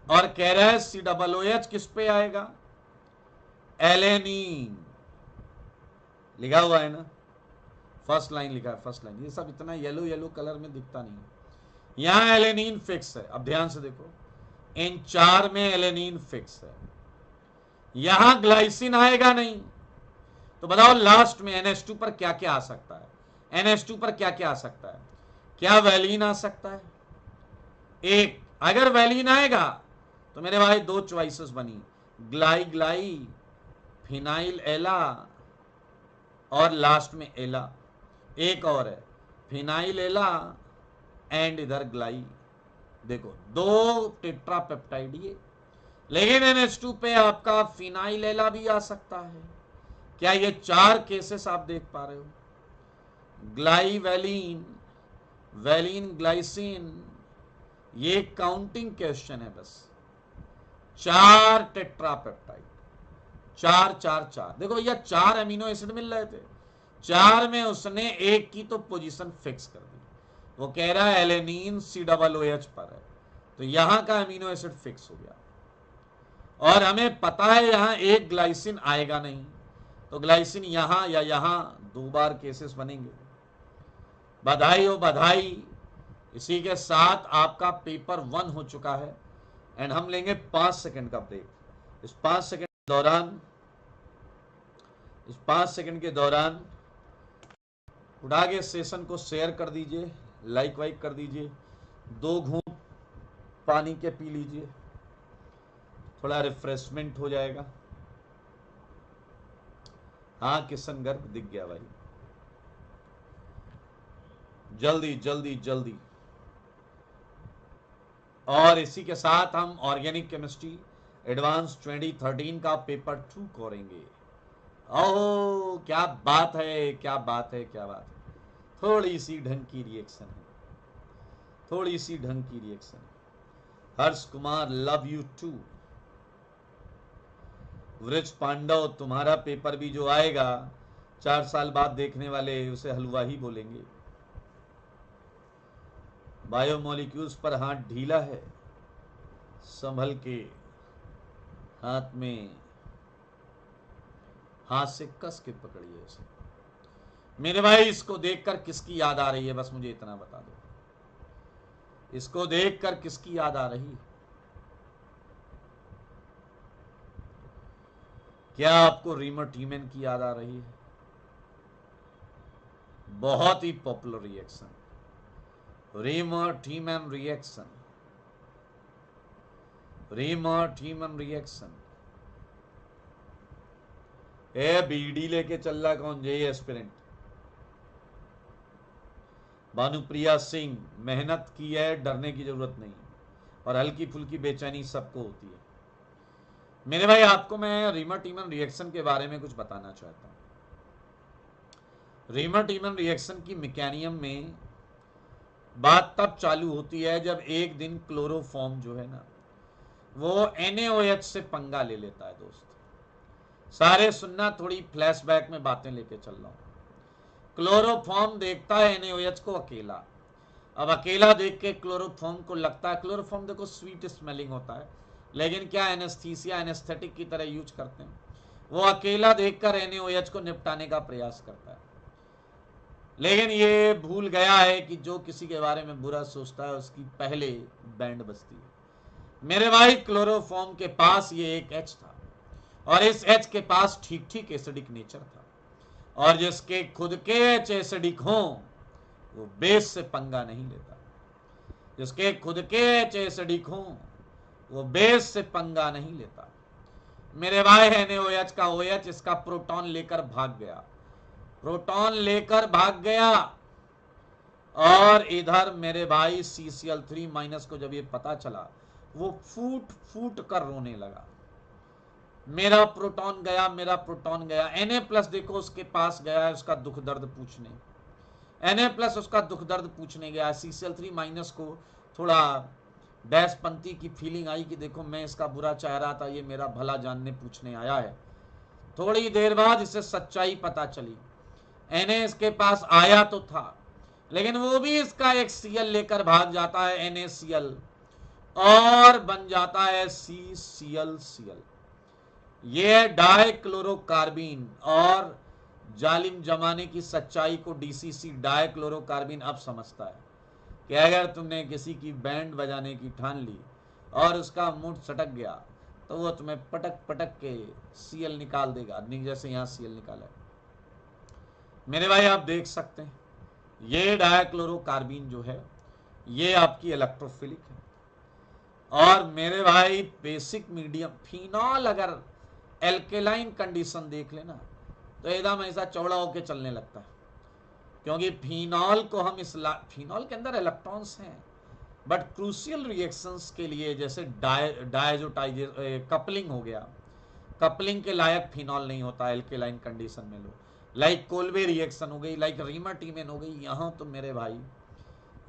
और कह रहा है COOH किस पे आएगा, एलेनीन, लिखा हुआ है ना, फर्स्ट लाइन लिखा है, फर्स्ट लाइन, ये सब इतना येलो येलो कलर में दिखता नहीं है। यहां एलेनीन फिक्स है, अब ध्यान से देखो, इन 4 में एलेनीन फिक्स है, यहां ग्लाइसिन आएगा नहीं, तो बताओ लास्ट में NH2 पर क्या क्या आ सकता है, NH2 पर क्या क्या आ सकता है? क्या वैलीन आ सकता है? एक, अगर वैलीन आएगा तो मेरे भाई 2 चॉइसेस बनी, ग्लाई ग्लाई, फिनाइल एला, और लास्ट में एला, एक और है फिनाइल एला एंड इधर ग्लाई। देखो 2 टेट्रापेप्टाइड ये, लेकिन NH2 पे आपका फिनाइल एला भी आ सकता है। क्या ये 4 केसेस आप देख पा रहे हो, ग्लाई वैलीन, वैलीन ग्लाइसिन, ये काउंटिंग क्वेश्चन है बस, 4 टेट्रापेप्टाइड, 4 4 4, देखो भैया 4 अमीनो एसिड मिल रहे थे, 4 में उसने एक की तो पोजीशन फिक्स कर दी, वो कह रहा है एलेनीन COOH पर है, तो यहां का अमीनो एसिड फिक्स हो गया, और हमें पता है यहां एक ग्लाइसिन आएगा नहीं, तो ग्लाइसिन यहां या यहां 2 बार केसेस बनेंगे। बधाई हो बधाई, इसी के साथ आपका पेपर 1 हो चुका है, एंड हम लेंगे 5 सेकंड का ब्रेक। इस 5 सेकंड के दौरान, इस 5 सेकंड के दौरान उठा के सेशन को शेयर कर दीजिए, लाइक वाइक कर दीजिए, 2 घूंट पानी के पी लीजिए, थोड़ा रिफ्रेशमेंट हो जाएगा। हाँ किशन गर्ग दिख गया भाई, जल्दी जल्दी जल्दी। और इसी के साथ हम ऑर्गेनिक केमिस्ट्री एडवांस 2013 का पेपर 2 करेंगे। ओह क्या बात है, क्या बात है, क्या बात है, थोड़ी सी ढंग की रिएक्शन है, थोड़ी सी ढंग की रिएक्शन है। Harsh Kumar love you to. वृक्ष पांडव, तुम्हारा पेपर भी जो आएगा 4 साल बाद देखने वाले उसे हलवा ही बोलेंगे। बायोमोलिक्यूल्स पर हाथ ढीला है, संभल के, हाथ में हाथ से कस के पकड़िए इसे। मेरे भाई इसको देखकर किसकी याद आ रही है, बस मुझे इतना बता दो, इसको देखकर किसकी याद आ रही है? क्या आपको रीमर टीमैन की याद आ रही है? बहुत ही popular reaction, Reimer Tiemann reaction, Reimer Tiemann reaction. A BD लेके चल रहा कौन? जेई एस्पिरेंट भानुप्रिया सिंह, मेहनत की है, डरने की जरूरत नहीं, और हल्की फुल्की बेचैनी सबको होती है। मेरे भाई आपको मैं रीमर टीमन रिएक्शन के बारे में कुछ बताना चाहता हूं। रीमर टीमन रिएक्शन की मैकेनिज्म में बात तब चालू होती है जब एक दिन क्लोरोफॉर्म जो है ना वो NaOH से पंगा ले लेता है। दोस्त सारे सुनना, थोड़ी फ्लैशबैक में बातें लेके चल रहा हूं। क्लोरोफॉर्म देखता है NaOH को अकेला। अब अकेला देख के क्लोरोफॉर्म को लगता है, क्लोरोफॉर्म देखो स्वीट स्मेलिंग होता है, लेकिन क्या एनेस्थीसिया एनेस्थेटिक की तरह यूज करते हैं। वो अकेला देखकर NaOH को निपटाने का प्रयास करता है, लेकिन ये भूल गया है कि जो किसी के बारे में बुरा सोचता है उसकी पहले बैंड बजती है। मेरे भाई क्लोरोफॉर्म के पास ये एक H था, और इस H के पास ठीक ठीक एसिडिक नेचर था, और जिसके खुद के H एसिडिक हों वो बेस से पंगा नहीं लेता। जिसके खुद के H एसिडिक हों वो बेस से पंगा नहीं लेता। मेरे भाई NaOH का OH इसका प्रोटॉन लेकर भाग गया, प्रोटॉन लेकर भाग गया, और इधर मेरे भाई CCl3- को जब ये पता चला वो फूट फूट कर रोने लगा, मेरा प्रोटॉन गया, मेरा प्रोटॉन गया। Na+ देखो उसके पास गया है उसका दुख दर्द पूछने, Na+ उसका दुख दर्द पूछने गया। CCl3- को थोड़ा डैशपंती की फीलिंग आई कि देखो मैं इसका बुरा चाह रहा था, ये मेरा भला जानने पूछने आया है। थोड़ी देर बाद इसे सच्चाई पता चली, Na इसके पास आया तो था, लेकिन वो भी इसका एक Cl लेकर भाग जाता है, NaCl, और बन जाता है CClCl। ये है डाइक्लोरोकार्बिन, और जालिम जमाने की सच्चाई को DCC डाइक्लोरोकार्बिन अब समझता है कि अगर तुमने किसी की बैंड बजाने की ठान ली और उसका मूड सटक गया तो वो तुम्हें पटक पटक के Cl निकाल देगा, जैसे यहाँ Cl निकाला है। मेरे भाई आप देख सकते हैं ये डाइक्लोरोकार्बिन जो है ये आपकी इलेक्ट्रोफिलिक है, और मेरे भाई बेसिक मीडियम फिनॉल अगर एल्केलाइन कंडीशन देख लेना तो एकदम ऐसा चौड़ा होके चलने लगता है, क्योंकि फिनॉल को हम फिनॉल के अंदर इलेक्ट्रॉन्स हैं, बट क्रूशियल रिएक्शंस के लिए जैसे डायजोटाइज कपलिंग हो गया, कपलिंग के लायक फिनॉल नहीं होता एल्केलाइन कंडीशन में। लो लाइक कोल्बे रिएक्शन हो गई, लाइक रीमर टीमैन हो गई, यहां तो मेरे भाई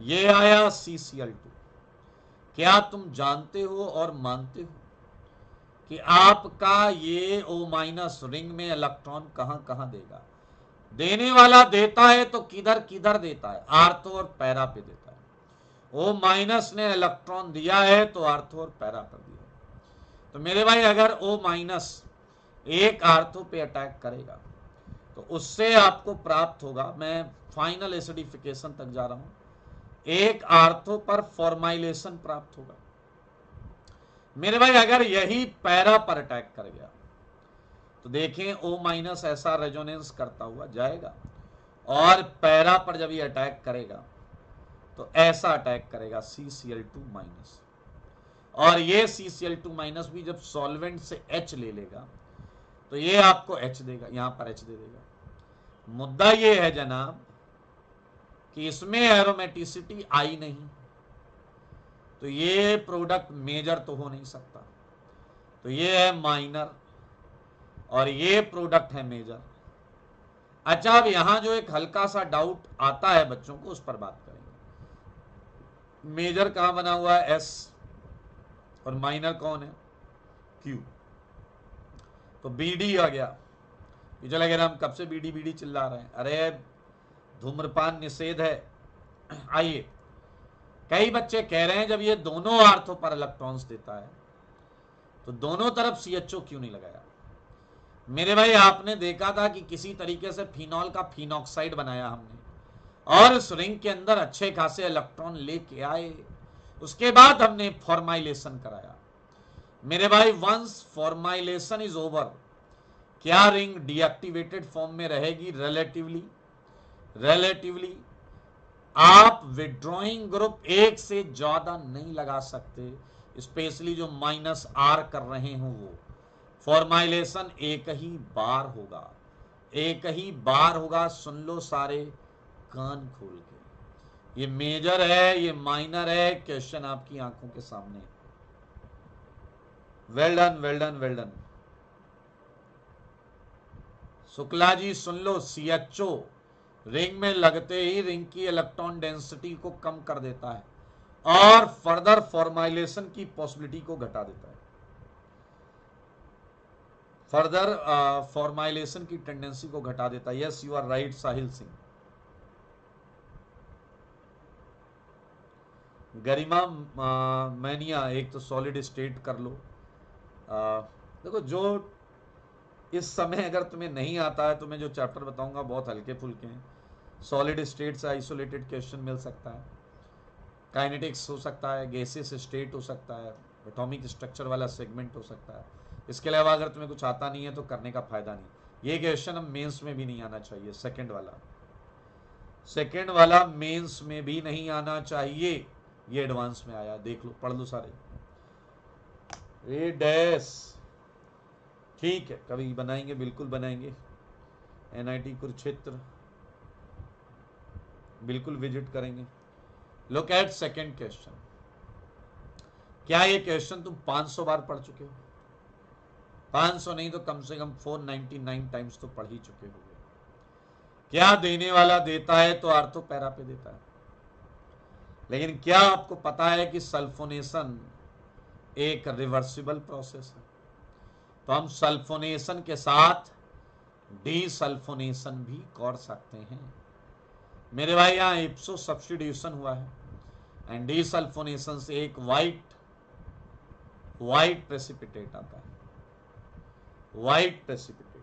ये आया CCl2। क्या तुम जानते हो और मानते हो कि आपका ये O- रिंग में इलेक्ट्रॉन कहां कहां देगा? देने वाला देता है तो किधर किधर देता है? आर्थो और पैरा पे देता है। O- ने इलेक्ट्रॉन दिया है तो आर्थो और पैरा पर दिया। तो मेरे भाई अगर O- एक आर्थो पे अटैक करेगा तो उससे आपको प्राप्त होगा, मैं फाइनल एसिडिफिकेशन तक जा रहा हूं, एक आर्थो पर फॉर्माइलेशन प्राप्त होगा। मेरे भाई अगर यही पैरा पर अटैक कर गया तो देखें O- ऐसा रेजोनेंस करता हुआ जाएगा, और पैरा पर जब ये अटैक करेगा तो ऐसा अटैक करेगा CCl2-, और ये CCl2- भी जब सॉल्वेंट से H ले लेगा तो ये आपको H देगा, यहां पर H दे देगा। मुद्दा ये है जनाब कि इसमें एरोमेटिसिटी आई नहीं, तो ये प्रोडक्ट मेजर तो हो नहीं सकता, तो ये है माइनर और ये प्रोडक्ट है मेजर। अच्छा, अब यहां जो एक हल्का सा डाउट आता है बच्चों को, उस पर बात करेंगे। मेजर कहां बना हुआ है? S, और माइनर कौन है? Q। तो BD आ गया। चला गया, हम कब से BD BD चिल्ला रहे हैं, अरे धूम्रपान निषेध है। आइए, कई बच्चे कह रहे हैं जब ये दोनों आर्थो पर इलेक्ट्रॉन्स देता है तो दोनों तरफ CHO क्यों नहीं लगाया? मेरे भाई आपने देखा था कि किसी तरीके से फिनॉल का फिनॉक्साइड बनाया हमने और उस रिंग के अंदर अच्छे खासे इलेक्ट्रॉन लेके आए, उसके बाद हमने फॉर्माइलेशन कराया। मेरे भाई वंस फॉर्माइलेशन इज ओवर, क्या रिंग डीएक्टिवेटेड फॉर्म में रहेगी? रिलेटिवली आप विड्रॉइंग ग्रुप एक से ज्यादा नहीं लगा सकते, स्पेशली जो -R कर रहे हो वो। फॉर्माइलेशन एक ही बार होगा, एक ही बार होगा। सुन लो सारे कान खोल के, ये मेजर है, ये माइनर है, क्वेश्चन आपकी आंखों के सामने। Well done, well done, well done. Shukla ji सुन लो, CHO रिंग में लगते ही रिंग की इलेक्ट्रॉन डेंसिटी को कम कर देता है और फर्दर फॉर्माइलेशन की पॉसिबिलिटी को घटा देता है, फर्दर फॉर्माइलेशन की टेंडेंसी को घटा देता है। Yes you are right Sahil Singh. Garima mania, एक तो सॉलिड स्टेट कर लो। देखो जो इस समय अगर तुम्हें नहीं आता है तो मैं जो चैप्टर बताऊंगा बहुत हल्के फुल्के हैं। सॉलिड स्टेट से आइसोलेटेड क्वेश्चन मिल सकता है, काइनेटिक्स हो सकता है, गैसेस स्टेट हो सकता है, एटॉमिक स्ट्रक्चर वाला सेगमेंट हो सकता है। इसके अलावा अगर तुम्हें कुछ आता नहीं है तो करने का फायदा नहीं। ये क्वेश्चन हम मेंस में भी नहीं आना चाहिए, सेकंड वाला मेंस में भी नहीं आना चाहिए, ये एडवांस में आया, देख लो, पढ़ लो सारे। ए डैश ठीक है, कभी बनाएंगे, बिल्कुल बनाएंगे। NIT कुरुक्षेत्र बिल्कुल विजिट करेंगे। Look at second question. क्या ये क्वेश्चन तुम 500 बार पढ़ चुके हो? 500 नहीं तो कम से कम 499 टाइम्स तो पढ़ ही चुके हो। क्या देने वाला देता है तो आर्थो पैरा पे देता है, लेकिन क्या आपको पता है कि सल्फोनेशन एक रिवर्सिबल प्रोसेस है? तो हम सल्फोनेशन के साथ डीसल्फोनेशन भी कर सकते हैं। मेरे भाई यहाँ इप्सो सब्स्टिट्यूशन हुआ है एंड डीसल्फोनेशन से एक वाइट प्रेसिपिटेट आता है, white precipitate.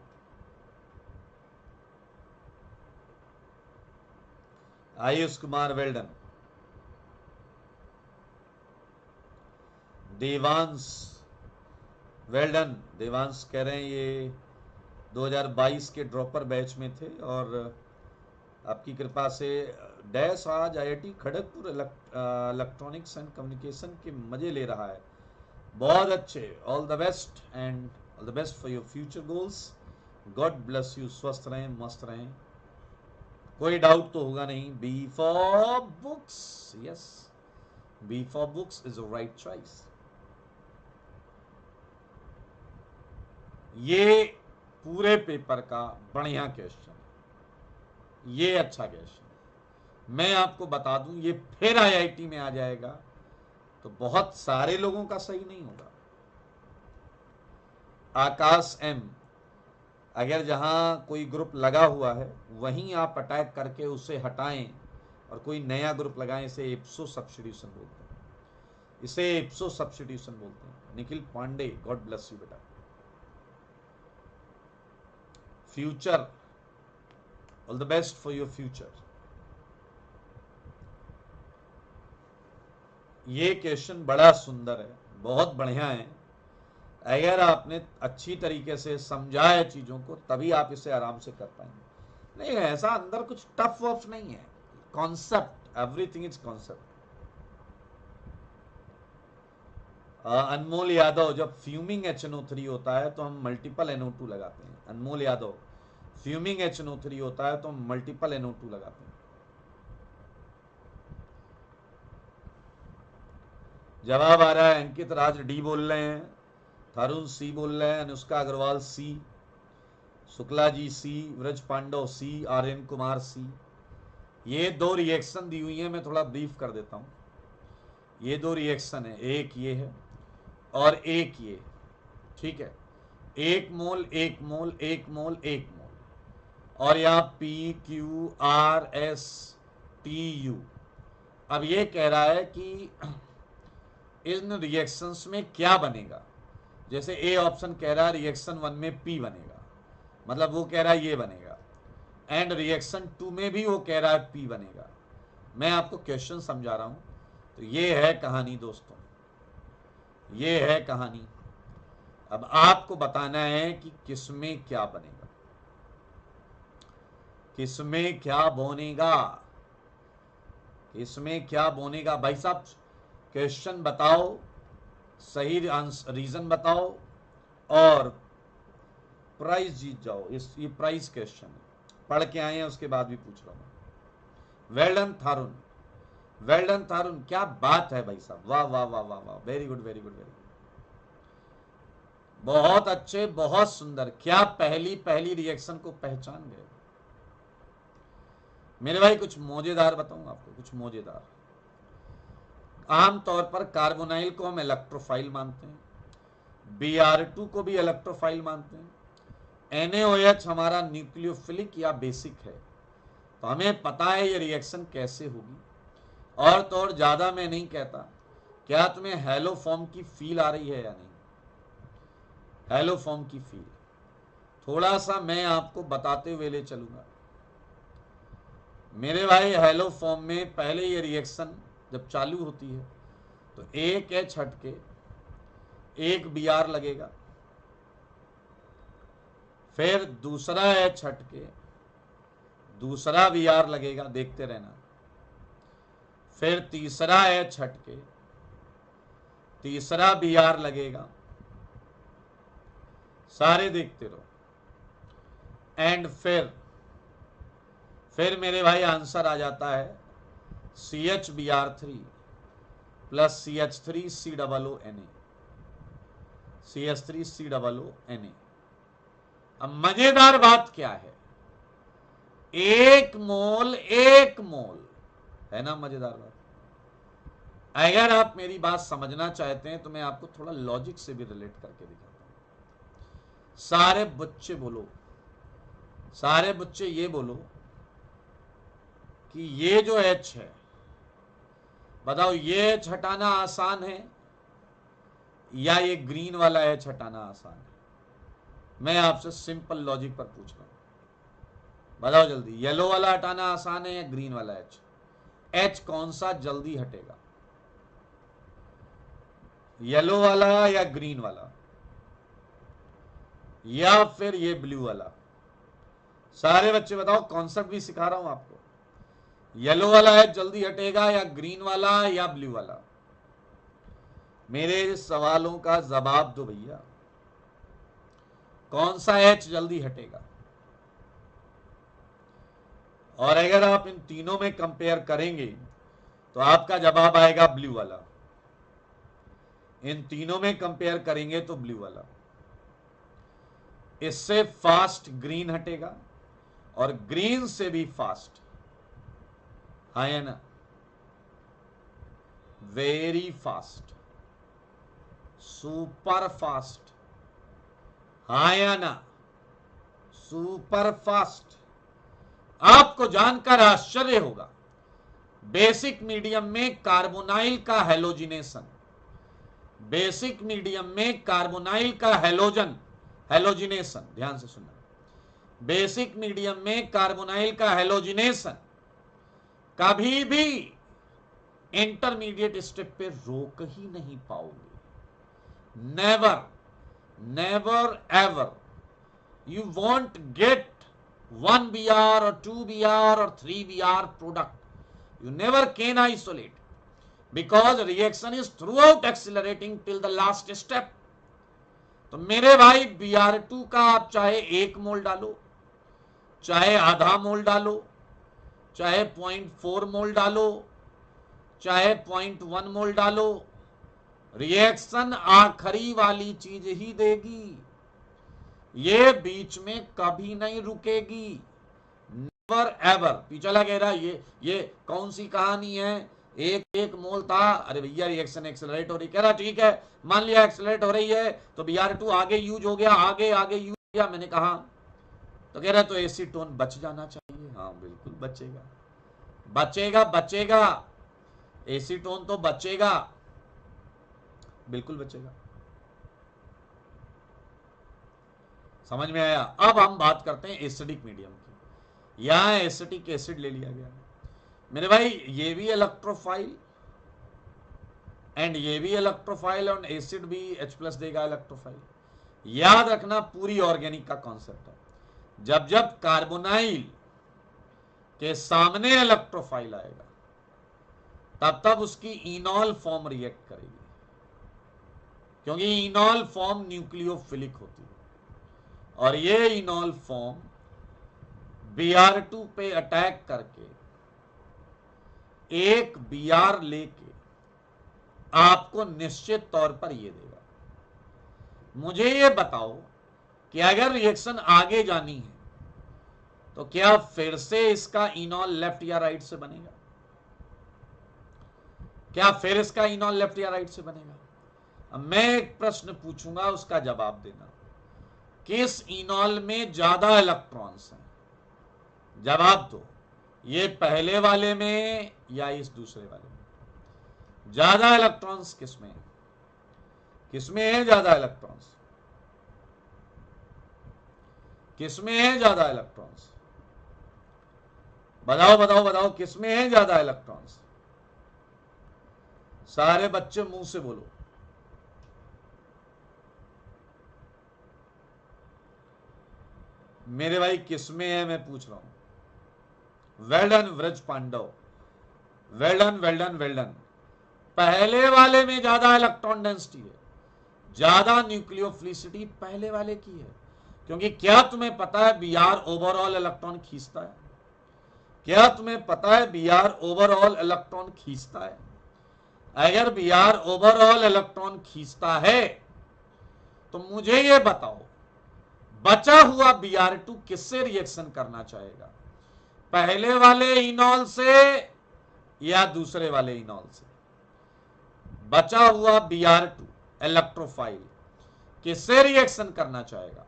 Ayush Kumar well done. Devansh well done, Devansh कह रहे हैं ये 2022 के ड्रॉपर बैच में थे और आपकी कृपा से डैश आज IIT Kharagpur electronics and communication के मजे ले रहा है। बहुत अच्छे, all the best and all the best for your future goals. God bless you, स्वस्थ रहें, मस्त रहें, कोई डाउट तो होगा नहीं। B for books, yes, B for books is a right choice. ये पूरे पेपर का बढ़िया क्वेश्चन, ये अच्छा क्वेश्चन। मैं आपको बता दूं, ये फिर IIT में आ जाएगा तो बहुत सारे लोगों का सही नहीं होगा। आकाश M, अगर जहां कोई ग्रुप लगा हुआ है वहीं आप अटैक करके उसे हटाएं और कोई नया ग्रुप लगाएं, इसे इप्सो सब्स्टिट्यूशन बोलते हैं, इसे इप्सो सब्स्टिट्यूशन बोलते हैं। Nikhil Pandey, god bless you बेटा। Future, all the best for your future. ये क्वेश्चन बड़ा सुंदर है, बहुत बढ़िया है। अगर आपने अच्छी तरीके से समझा है चीजों को तभी आप इसे आराम से कर पाएंगे। नहीं ऐसा अंदर कुछ टफ वफ नहीं है, कॉन्सेप्ट, एवरीथिंग इज कॉन्सेप्ट। अनमोल यादव, जब फ्यूमिंग HNO3 होता है तो हम मल्टीपल NO2 लगाते हैं। अनमोल यादव, फ्यूमिंग HNO3 होता है तो हम मल्टीपल NO2 लगाते हैं। जवाब आ रहा है, अंकित राज D बोल रहे हैं, थारून C बोल रहे हैं, Anushka Agarwal C, Shukla ji C, Vraj Pandav C, Aryan Kumar C। ये दो रिएक्शन दी हुई है, मैं थोड़ा ब्रीफ कर देता हूं। ये दो रिएक्शन है, एक ये है और एक ये, ठीक है। 1 मोल 1 मोल 1 मोल 1 मोल और यहाँ PQRSTU। अब ये कह रहा है कि इन रिएक्शंस में क्या बनेगा। जैसे A ऑप्शन कह रहा है रिएक्शन 1 में P बनेगा, मतलब वो कह रहा है ये बनेगा, एंड रिएक्शन 2 में भी वो कह रहा है P बनेगा। मैं आपको क्वेश्चन समझा रहा हूं। तो ये है कहानी दोस्तों, ये है कहानी। अब आपको बताना है कि किसमें क्या बनेगा, किसमें क्या बोनेगा, किसमें क्या बोनेगा। भाई साहब क्वेश्चन बताओ, सही रीजन बताओ और प्राइज जीत जाओ। ये प्राइज क्वेश्चन है, पढ़ के आए हैं उसके बाद भी पूछ रहा हूं। वेल डन थारुन, वेल डन थारुन, क्या बात है भाई साहब, वाह वाह वाह वाह वाह, very good very good very good, बहुत अच्छे, बहुत सुंदर। क्या पहली पहली रिएक्शन को पहचान गए मेरे भाई। कुछ मौजेदार बताऊंगा आपको, कुछ मौजेदार। आमतौर पर कार्बोनाइल को हम इलेक्ट्रोफाइल मानते हैं, Br2 को भी इलेक्ट्रोफाइल मानते हैं, NaOH हमारा न्यूक्लियोफिलिक या बेसिक है। तो हमें पता है ये रिएक्शन कैसे होगी। और तो और ज्यादा मैं नहीं कहता। क्या तुम्हें हेलो फॉर्म की फील आ रही है या नहीं? हेलो फॉर्म की फील थोड़ा सा मैं आपको बताते हुए ले चलूंगा मेरे भाई। हेलो फॉर्म में पहले ये रिएक्शन जब चालू होती है तो एक H हटके एक Br लगेगा, फिर दूसरा H हटके दूसरा Br लगेगा, देखते रहना। फिर तीसरा H हटके तीसरा Br लगेगा, सारे देखते रहो। एंड फिर मेरे भाई आंसर आ जाता है CHBr3 प्लस CH3COONA, CH3COONA। अब मजेदार बात क्या है, एक मोल है ना मजेदार बात। अगर आप मेरी बात समझना चाहते हैं तो मैं आपको थोड़ा लॉजिक से भी रिलेट करके दिखाता हूं। सारे बच्चे बोलो, सारे बच्चे ये बोलो कि ये जो H है, बताओ ये H हटाना आसान है या ये ग्रीन वाला H हटाना आसान है? मैं आपसे सिंपल लॉजिक पर पूछ रहा हूं, बताओ जल्दी। येलो वाला हटाना आसान है या ग्रीन वाला H कौन सा जल्दी हटेगा, येलो वाला या ग्रीन वाला या फिर ये ब्लू वाला? सारे बच्चे बताओ, कॉन्सेप्ट भी सिखा रहा हूं आपको। येलो वाला H जल्दी हटेगा या ग्रीन वाला या ब्लू वाला? मेरे सवालों का जवाब दो भैया, कौन सा H जल्दी हटेगा? और अगर आप इन तीनों में कंपेयर करेंगे तो आपका जवाब आएगा ब्लू वाला। इन तीनों में कंपेयर करेंगे तो ब्लू वाला। इससे फास्ट ग्रीन हटेगा और ग्रीन से भी फास्ट, हाँ या ना, वेरी फास्ट, सुपर फास्ट, हाँ या ना, सुपर फास्ट। आपको जानकर आश्चर्य होगा, बेसिक मीडियम में कार्बोनाइल का हेलोजिनेशन, बेसिक मीडियम में कार्बोनाइल का हेलोजिनेशन, ध्यान से सुनना, बेसिक मीडियम में कार्बोनाइल का हेलोजिनेशन कभी भी इंटरमीडिएट स्टेप पे रोक ही नहीं पाओगे। Never, never ever you won't get 1 Br or 2 Br or 3 Br product. You never can isolate because reaction is throughout accelerating till the last step. तो मेरे भाई Br2 का आप चाहे 1 मोल डालो, चाहे आधा मोल डालो, चाहे 0.4 मोल डालो, चाहे 0.1 मोल डालो, रिएक्शन आखिरी वाली चीज ही देगी, ये बीच में कभी नहीं रुकेगी। Never ever. पिछला कह रहा ये कौन सी कहानी है, एक मोल था, अरे भैया रिएक्शन एक्सेलरेट हो रही, कह रहा ठीक है मान लिया एक्सेलरेट हो रही है तो Br2 आगे यूज हो गया, आगे यूज हो गया। मैंने कहा तो कह रहा तो एसीटोन बच जाना चाहिए। हाँ बिल्कुल बचेगा, बचेगा बचेगा, एसीटोन तो बचेगा, बिल्कुल बचेगा। समझ में आया? अब हम बात करते हैं एसिडिक मीडियम की। यहां एसिटिक एसिड ले लिया गया मेरे भाई, ये भी इलेक्ट्रोफाइल एंड ये भी इलेक्ट्रोफाइल, और एसिड भी H+ देगा इलेक्ट्रोफाइल। याद रखना पूरी ऑर्गेनिक का कॉन्सेप्ट है, जब जब कार्बोनाइल के सामने इलेक्ट्रोफाइल आएगा तब तब उसकी इनॉल फॉर्म रिएक्ट करेगी, क्योंकि इनॉल फॉर्म न्यूक्लियोफिलिक होती है, और ये इनॉल फॉर्म Br2 पे अटैक करके एक Br लेके आपको निश्चित तौर पर ये देगा। मुझे ये बताओ कि अगर रिएक्शन आगे जानी है तो क्या फिर से इसका इनॉल लेफ्ट या राइट से बनेगा? क्या फिर इसका इनॉल लेफ्ट या राइट से बनेगा? अब मैं एक प्रश्न पूछूंगा, उसका जवाब देना। किस इनॉल में ज्यादा इलेक्ट्रॉन्स हैं? जवाब दो, ये पहले वाले में या इस दूसरे वाले में? ज्यादा इलेक्ट्रॉन्स किसमें है? किसमें है ज्यादा इलेक्ट्रॉन्स? किसमें है ज्यादा इलेक्ट्रॉन्स? बताओ बताओ बताओ, किसमें है ज्यादा इलेक्ट्रॉन्स? सारे बच्चे मुंह से बोलो। मेरे भाई किसमें है मैं पूछ रहा हूं। Well done Vraj Pandav, well done well done well done. पहले वाले में ज्यादा इलेक्ट्रॉन डेंसिटी है, ज्यादा न्यूक्लियोफिलिसिटी पहले वाले की है, क्योंकि क्या तुम्हें पता है Br ओवरऑल इलेक्ट्रॉन खींचता है? क्या तुम्हें पता है Br ओवरऑल इलेक्ट्रॉन खींचता है? अगर Br ओवरऑल इलेक्ट्रॉन खींचता है तो मुझे यह बताओ, बचा हुआ Br2 किससे रिएक्शन करना चाहेगा? पहले वाले इनॉल से या दूसरे वाले इनॉल से? बचा हुआ Br2 इलेक्ट्रोफाइल किससे रिएक्शन करना चाहेगा?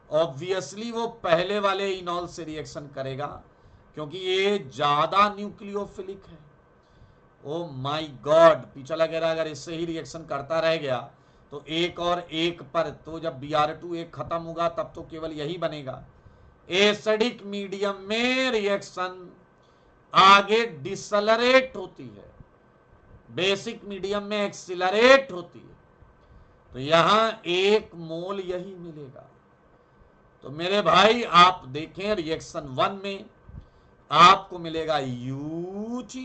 ऑब्वियसली वो पहले वाले इनॉल से रिएक्शन करेगा, क्योंकि ये ज्यादा न्यूक्लियोफिलिक है। ओ माय गॉड, पीछा लग रहा, अगर इससे ही रिएक्शन करता रह गया तो एक और एक पर, तो जब Br2 एक खत्म होगा तब तो केवल यही बनेगा। एसिडिक मीडियम में रिएक्शन आगे डिसलरेट होती है, बेसिक मीडियम में एक्सिलरेट होती है, तो यहां 1 मोल यही मिलेगा। तो मेरे भाई आप देखें, रिएक्शन 1 में आपको मिलेगा UT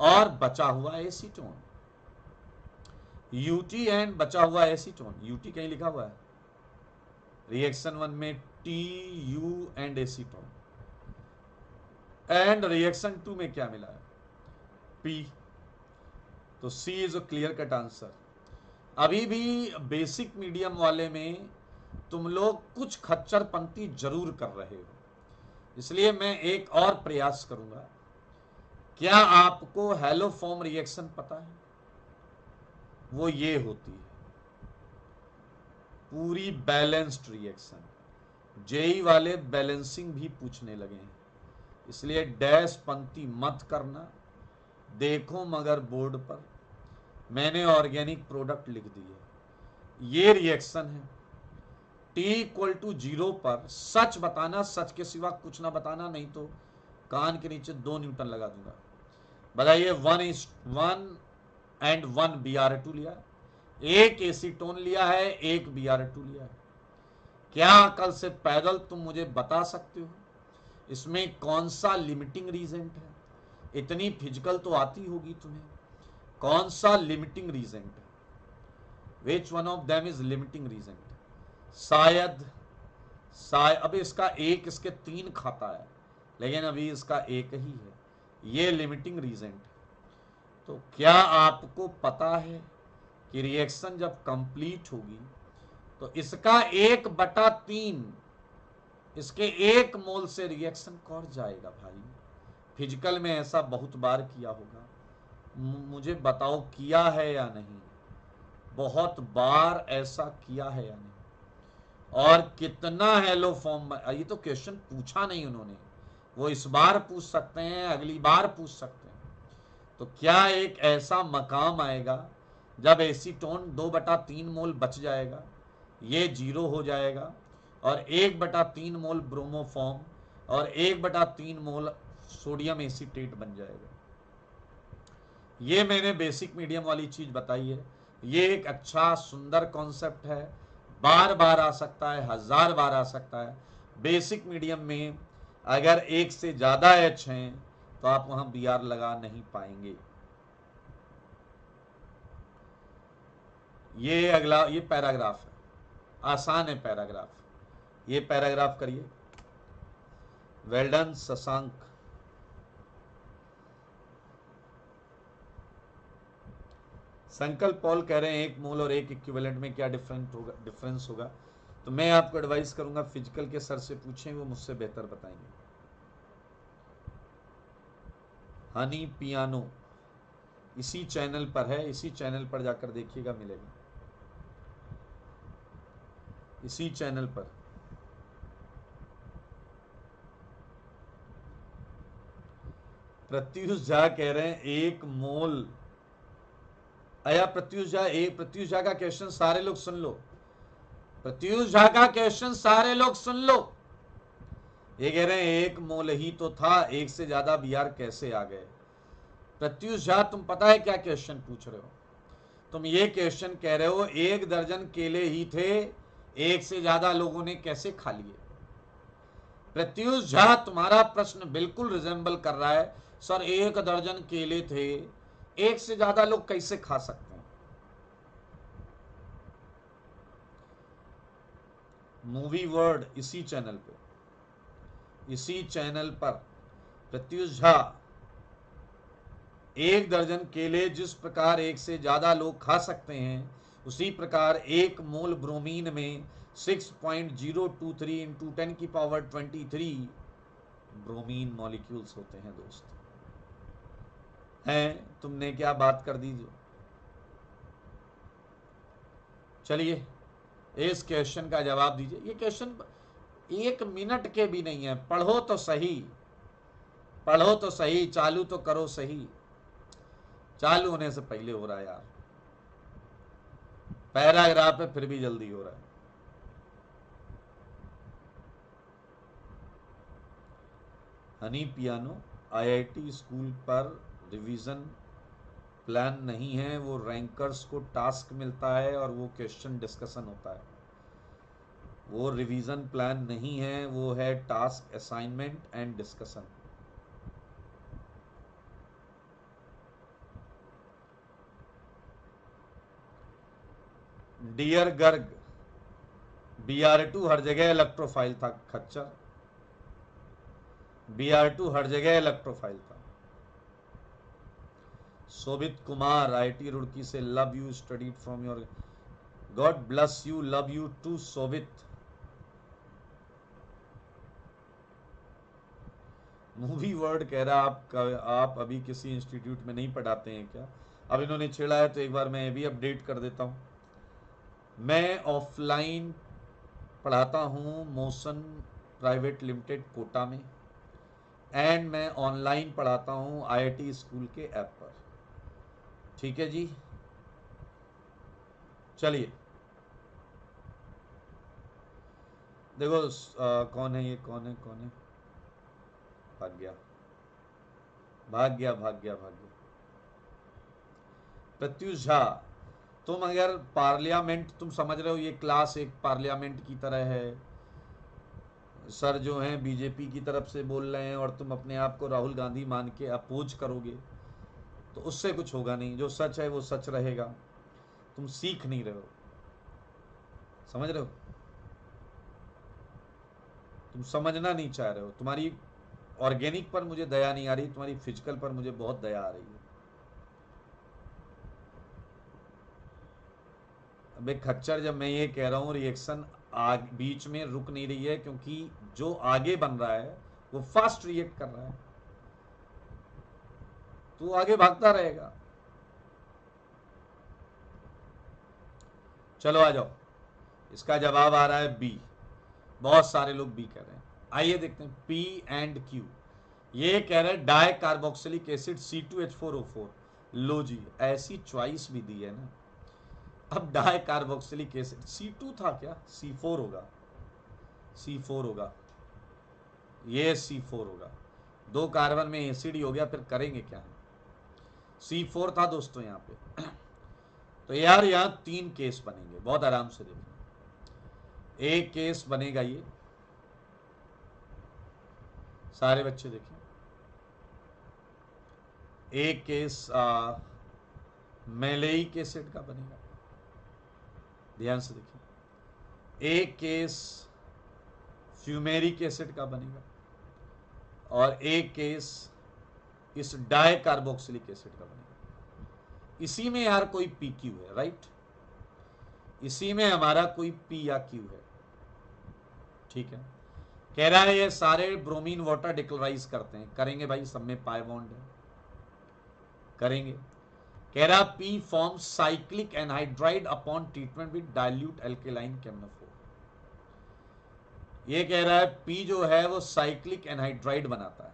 और बचा हुआ एसीटोन, UT एंड बचा हुआ एसीटोन। UT कहीं लिखा हुआ है रिएक्शन 1 में, TU and acetone. And reaction 2 में क्या मिला है? P। तो C is a clear cut answer. अभी भी बेसिक मीडियम वाले में तुम लोग कुछ खच्चरपंती जरूर कर रहे हो, इसलिए मैं एक और प्रयास करूंगा। क्या आपको हेलोफॉर्म रिएक्शन पता है? वो ये होती है पूरी बैलेंस्ड रिएक्शन। जेई वाले बैलेंसिंग भी पूछने लगे हैं, इसलिए डैश पंक्ति मत करना, देखो मगर बोर्ड पर मैंने ऑर्गेनिक प्रोडक्ट लिख दी है। ये रिएक्शन है, T=0 पर सच बताना, सच के सिवा कुछ ना बताना, नहीं तो कान के नीचे 2 न्यूटन लगा दूंगा। बताइए 1:1 एंड 1 Br2 लिया, एक एसीटोन लिया है, एक Br2 लिया है। क्या अकल से पैदल तुम मुझे बता सकते हो इसमें कौन सा लिमिटिंग रीजेंट है? इतनी फिजिकल तो आती होगी तुम्हें, कौन सा लिमिटिंग रीजेंट है? Which one of them is limiting reagent? शायद अभी इसका एक, इसके 3 खाता है, लेकिन अभी इसका एक ही है, ये लिमिटिंग रीजेंट। तो क्या आपको पता है कि रिएक्शन जब कंप्लीट होगी तो इसका 1/3 इसके 1 मोल से रिएक्शन कर जाएगा? भाई फिजिकल में ऐसा बहुत बार किया होगा, मुझे बताओ किया है या नहीं? बहुत बार ऐसा किया है या नहीं? और कितना हेलोफॉर्म? ये तो क्वेश्चन पूछा नहीं उन्होंने, वो इस बार पूछ सकते हैं, अगली बार पूछ सकते हैं। तो क्या एक ऐसा मकाम आएगा जब एसीटोन 2/3 मोल बच जाएगा? ये 0 हो जाएगा और 1/3 मोल ब्रोमोफॉर्म और 1/3 मोल सोडियम एसीटेट बन जाएगा। ये मैंने बेसिक मीडियम वाली चीज बताई है। ये एक अच्छा सुंदर कॉन्सेप्ट है, बार बार आ सकता है, 1000 बार आ सकता है। बेसिक मीडियम में अगर एक से ज्यादा एच हैं तो आप वहां बी आर लगा नहीं पाएंगे। ये अगला, ये पैराग्राफ है, आसान है पैराग्राफ। ये पैराग्राफ करिए। Well done Shashank. संकल्प पॉल कह रहे हैं 1 मोल और 1 इक्विवेलेंट में क्या डिफरेंस होगा। तो मैं आपको एडवाइस करूंगा फिजिकल के सर से पूछें, वो मुझसे बेहतर बताएंगे। हनी पियानो इसी चैनल पर है, इसी चैनल पर जाकर देखिएगा, मिलेगा इसी चैनल पर। प्रत्युष झा कह रहे हैं 1 मोल। अया प्रत्युष झा का क्वेश्चन सारे लोग सुन लो। प्रत्युष झा का क्वेश्चन सारे लोग सुन लो। ये कह रहे हैं 1 मोल ही तो था, 1 से ज्यादा बीआर कैसे आ गए। प्रत्युष झा तुम पता है क्या क्वेश्चन पूछ रहे हो? तुम ये क्वेश्चन कह रहे हो 1 दर्जन केले ही थे, 1 से ज्यादा लोगों ने कैसे खा लिए। प्रत्युष झा तुम्हारा प्रश्न बिल्कुल रिजेंबल कर रहा है। सर 1 दर्जन केले थे, 1 से ज्यादा लोग कैसे खा सकते हैं। मूवी वर्ड इसी चैनल पे, इसी चैनल पर। प्रत्युष झा 1 दर्जन केले जिस प्रकार 1 से ज्यादा लोग खा सकते हैं, उसी प्रकार 1 मोल ब्रोमीन में 6.023 इंटू 10 की पावर 23 ब्रोमीन मॉलिक्यूल्स होते हैं। दोस्त हैं, तुमने क्या बात कर दी जो। चलिए इस क्वेश्चन का जवाब दीजिए। ये क्वेश्चन 1 मिनट के भी नहीं है, पढ़ो तो सही, पढ़ो तो सही, चालू तो करो सही। चालू होने से पहले हो रहा है यार, पैराग्राफ है फिर भी जल्दी हो रहा है। हनी पियानो आईआईटी स्कूल पर रिवीजन प्लान नहीं है, वो रैंकर्स को टास्क मिलता है और वो क्वेश्चन डिस्कशन होता है। वो रिवीजन प्लान नहीं है, वो है task assignment and discussion. Dear Garg, Br2 हर जगह इलेक्ट्रोफाइल था। खच्चर, Br2 हर जगह इलेक्ट्रोफाइल था। शोभित कुमार आईटी रुड़की से, love you, studied from your, God bless you, love you too Shobhit. Movie word कह रहा आप अभी किसी इंस्टीट्यूट में नहीं पढ़ाते हैं क्या? अब इन्होंने छेड़ा है तो एक बार मैं ये भी अपडेट कर देता हूँ। मैं ऑफलाइन पढ़ाता हूँ मोशन प्राइवेट लिमिटेड कोटा में, एंड मैं ऑनलाइन पढ़ाता हूँ आईआईटी स्कूल के ऐप पर। ठीक है जी, चलिए देखो कौन है ये, कौन है भाग गया भाग गया भाग गया भाग गया। प्रत्युष झा, तुम अगर पार्लियामेंट, तुम समझ रहे हो ये क्लास एक पार्लियामेंट की तरह है। सर जो हैं बीजेपी की तरफ से बोल रहे हैं और तुम अपने आप को राहुल गांधी मान के अपोज करोगे तो उससे कुछ होगा नहीं। जो सच है वो सच रहेगा। तुम सीख नहीं रहे हो, समझ रहे हो? तुम समझना नहीं चाह रहे हो। तुम्हारी ऑर्गेनिक पर मुझे दया नहीं आ रही, तुम्हारी फिजिकल पर मुझे बहुत दया आ रही है। अबे खच्चर, जब मैं ये कह रहा हूँ रिएक्शन बीच में रुक नहीं रही है, क्योंकि जो आगे बन रहा है वो फास्ट रिएक्ट कर रहा है, तो आगे भागता रहेगा। चलो आ जाओ, इसका जवाब आ रहा है बी। बहुत सारे लोग बी कह रहे हैं। आइए देखते हैं पी एंड क्यू। ये कह रहे हैं डाई कार्बोक्सिलिक एसिड C2H4O4। लो जी, ऐसी चॉइस भी दी है ना। अब डाई कार्बोक्सिलिक एसिड C2 था क्या, C4 होगा, C4 होगा, ये C4 होगा, 2 कार्बन में एसिड ही हो गया, फिर करेंगे क्या, C4 था दोस्तों यहाँ पे। तो यार यहाँ 3 केस बनेंगे, बहुत आराम से देखिए। एक केस बनेगा ये, सारे बच्चे देखें, एक केस मैलेइक एसिड का बनेगा, ध्यान से देखिए, एक केस फ्यूमेरिक एसिड का बनेगा, और एक केस इस डाई कार्बोक्सिलिक एसिड का बनेगा। इसी में यार कोई पी क्यू है, राइट, इसी में हमारा कोई पी या क्यू है, ठीक है। कह रहा है ये सारे ब्रोमीन वाटर डिक्लोराइज करते हैं, करेंगे भाई, सब में पाई बॉन्ड है, करेंगे। कह रहा P form cyclic anhydride upon treatment with dilute alkaline KMnO four. ये कह रहा है पी जो है वो साइक्लिक एनहाइड्राइड बनाता है।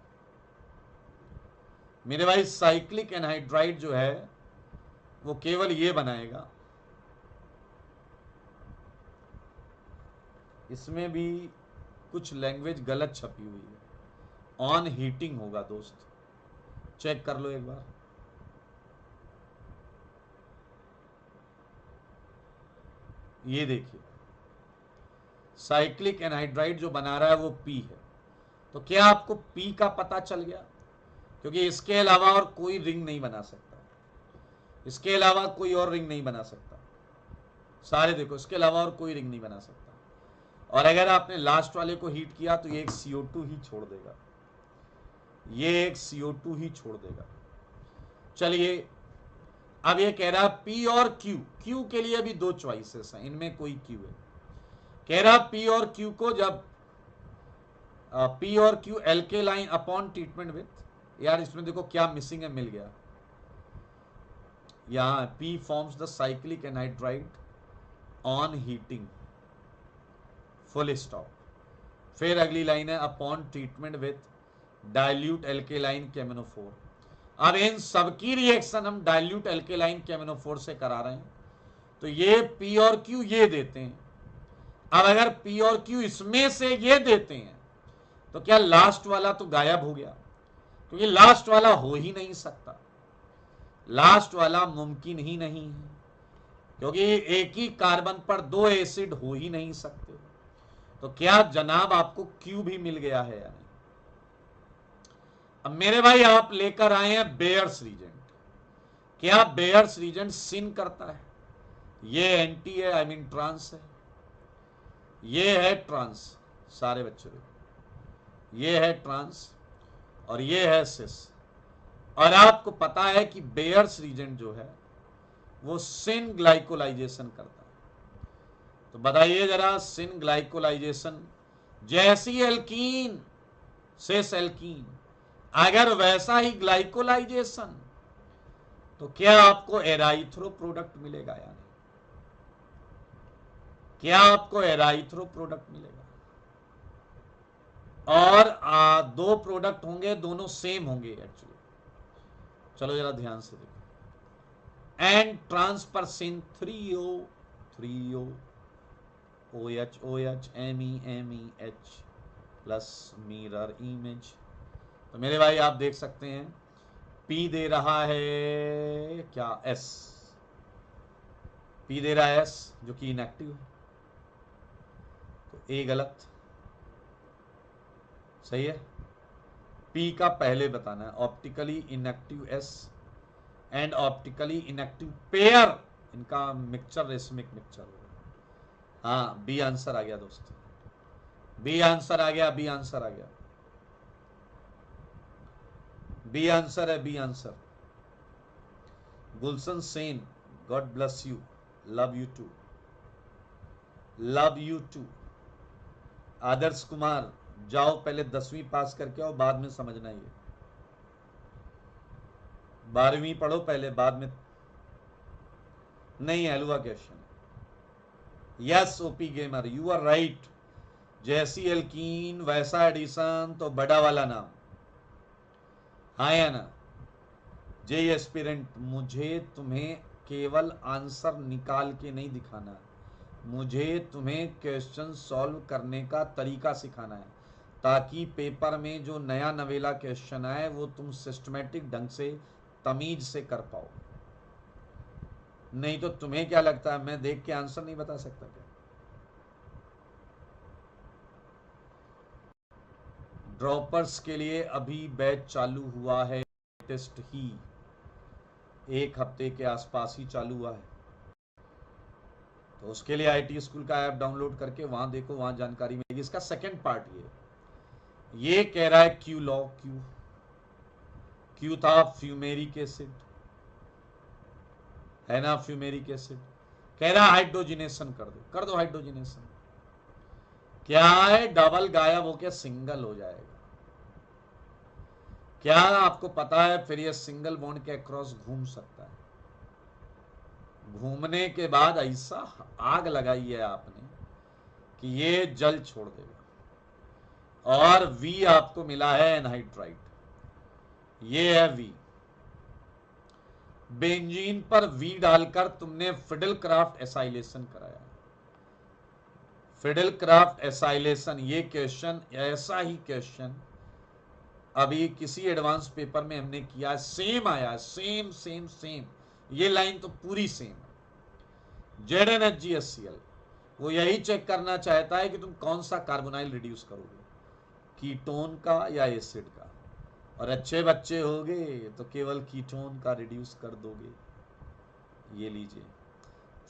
मेरे भाई साइक्लिक एनहाइड्राइड जो है वो केवल ये बनाएगा, इसमें भी कुछ लैंग्वेज गलत छपी हुई है, ऑन हीटिंग होगा दोस्त, चेक कर लो एक बार। ये देखिए साइक्लिक एनहाइड्राइड जो बना रहा है वो पी है। तो क्या आपको पी का पता चल गया, क्योंकि इसके अलावा और कोई रिंग नहीं बना सकता, इसके अलावा कोई और रिंग नहीं बना सकता, सारे देखो, इसके अलावा और कोई रिंग नहीं बना सकता। और अगर आपने लास्ट वाले को हीट किया तो ये एक CO2 ही छोड़ देगा, ये एक CO2 ही छोड़ देगा। चलिए अब ये कह रहा है P और Q, Q के लिए भी 2 चॉइसेस हैं, इनमें कोई Q है। कह रहा P और Q को जब P और Q alkaline upon treatment with, यार इसमें देखो क्या मिसिंग है, मिल गया, यहां P forms the cyclic anhydride on heating, full stop. फिर अगली लाइन है upon treatment with dilute alkaline KMnO four. अब इन सबकी रिएक्शन हम डाइल्यूट एल्केलाइन केमिनोफोर से करा रहे हैं, तो ये P और Q ये देते हैं। अब अगर P और Q इसमें से ये देते हैं तो क्या लास्ट वाला तो गायब हो गया, क्योंकि लास्ट वाला हो ही नहीं सकता, लास्ट वाला मुमकिन ही नहीं है, क्योंकि एक ही कार्बन पर 2 एसिड हो ही नहीं सकते। तो क्या जनाब आपको Q भी मिल गया है या नहीं। अब मेरे भाई आप लेकर आए हैं बेयर्स रीजेंट, क्या बेयर्स रीजेंट सिन करता है, ये एंटी है, आई मीन ट्रांस है, ये है ट्रांस, सारे बच्चों ये है ट्रांस और ये है सिस। और आपको पता है कि बेयर्स रीजेंट जो है वो सिन ग्लाइकोलाइजेशन करता है। तो बताइए जरा, सिन ग्लाइकोलाइजेशन जैसी एल्कीन सिस एल्कीन, अगर वैसा ही ग्लाइकोलाइजेशन, तो क्या आपको एराइथ्रो प्रोडक्ट मिलेगा या नहीं, क्या आपको एराइथ्रो प्रोडक्ट मिलेगा। और 2 प्रोडक्ट होंगे, दोनों सेम होंगे एक्चुअली। चलो जरा ध्यान से देखो, एंड ट्रांसपर्सिन 3O OH MEMEH plus mirror image. तो मेरे भाई आप देख सकते हैं P दे रहा है क्या, S, P दे रहा है S जो कि इनएक्टिव है, तो A गलत, सही है। P का पहले बताना है, optically inactive S and optically inactive pair, इनका मिक्सचर रेसमिक मिक्सचर होगा। हाँ बी आंसर आ गया दोस्तों, बी आंसर आ गया, बी आंसर आ गया, बी आंसर है, B answer. Gulshan Sen, god bless you, love you too, love you too. Adarsh Kumar, जाओ पहले 10वीं पास करके आओ, बाद में समझना, ये 12वीं पढ़ो पहले, बाद में नहीं। हलवा question, yes OP gamer, you are right. जैसी एल्कीन वैसा एडिशन, तो बड़ा वाला नाम, हाँ या ना। जे एस्पिरेंट, मुझे तुम्हें केवल आंसर निकाल के नहीं दिखाना है, मुझे तुम्हें क्वेश्चन सॉल्व करने का तरीका सिखाना है, ताकि पेपर में जो नया नवेला क्वेश्चन आए वो तुम सिस्टमेटिक ढंग से तमीज से कर पाओ। नहीं तो तुम्हें क्या लगता है मैं देख के आंसर नहीं बता सकता क्या? ड्रॉपर्स के लिए अभी बैच चालू हुआ है, टेस्ट ही 1 हफ्ते के आसपास ही चालू हुआ है, तो उसके लिए आईटी स्कूल का ऐप डाउनलोड करके वहां देखो, वहां जानकारी मिलेगी। इसका सेकंड पार्ट ये कह रहा है क्यू लॉ, क्यू था फ्यूमेरिक एसिड, है ना, फ्यूमेरिक एसिड। कह रहा है हाइड्रोजिनेशन कर दो हाइड्रोजिनेशन। क्या है, डबल गायब होकर सिंगल हो जाएगा। क्या आपको पता है फिर ये सिंगल बॉन्ड के अक्रॉस घूम सकता है। घूमने के बाद ऐसा आग लगाई है आपने कि ये जल छोड़ देगा। और वी आपको मिला है एनहाइड्राइट, ये है वी। बेंजीन पर वी डालकर तुमने फिडल क्राफ्ट एसाइलेशन कराया। फिडल क्राफ्ट एसाइलेशन, ये क्वेश्चन, ऐसा ही क्वेश्चन अभी किसी एडवांस पेपर में हमने किया, सेम आया, सेम सेम सेम। ये लाइन तो पूरी सेम है। ZnHgHCl, वो यही चेक करना चाहता है कि तुम कौन सा कार्बोनाइल रिड्यूस करोगे, कीटोन का या एसिड का। और अच्छे बच्चे होगे तो केवल कीटोन का रिड्यूस कर दोगे। ये लीजिए,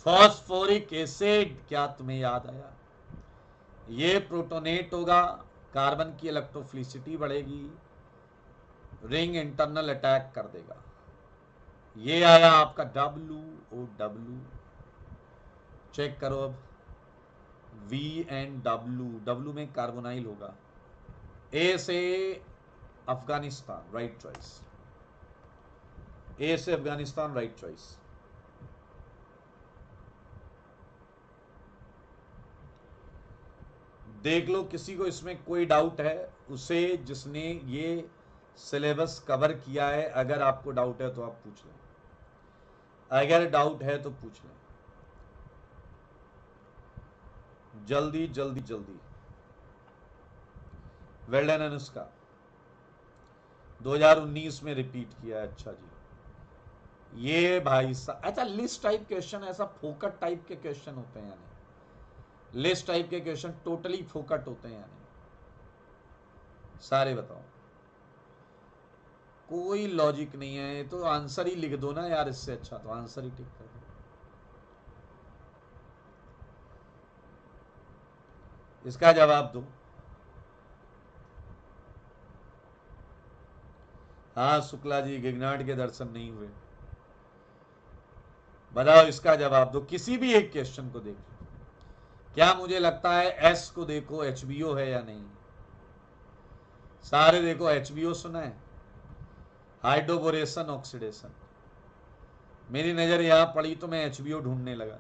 फॉस्फोरिक एसिड, क्या तुम्हें याद आया? ये प्रोटोनेट होगा, कार्बन की इलेक्ट्रोफिलिसिटी बढ़ेगी, रिंग इंटरनल अटैक कर देगा। ये आया आपका WOW, चेक करो अब, V एंड W में कार्बोनाइल होगा। ए से अफगानिस्तान, राइट चॉइस। ए से अफगानिस्तान, राइट चॉइस। देख लो, किसी को इसमें कोई डाउट है उसे, जिसने ये सिलेबस कवर किया है, अगर आपको डाउट है तो आप पूछ लें, अगर डाउट है तो पूछ लें, जल्दी जल्दी जल्दी। वेल डन अनुष्का, 2019 में रिपीट किया है। अच्छा जी, ये भाई साहब, अच्छा लिस्ट टाइप क्वेश्चन, ऐसा फोकट टाइप के क्वेश्चन होते हैं यानी, लिस्ट टाइप के क्वेश्चन टोटली फोकट होते हैं यानी, सारे बताओ, कोई लॉजिक नहीं है। तो आंसर ही लिख दो ना यार, इससे अच्छा तो आंसर ही टिक कर दो। इसका जवाब दो। हाँ शुक्ला जी, गिगनाट के दर्शन नहीं हुए, बताओ इसका जवाब दो। किसी भी एक क्वेश्चन को देखो, क्या मुझे लगता है एस को देखो, HBO है या नहीं, सारे देखो HBO सुना है, हाइड्रोबोरेशन ऑक्सीडेशन। मेरी नजर यहां पड़ी तो मैं HBO ढूंढने लगा।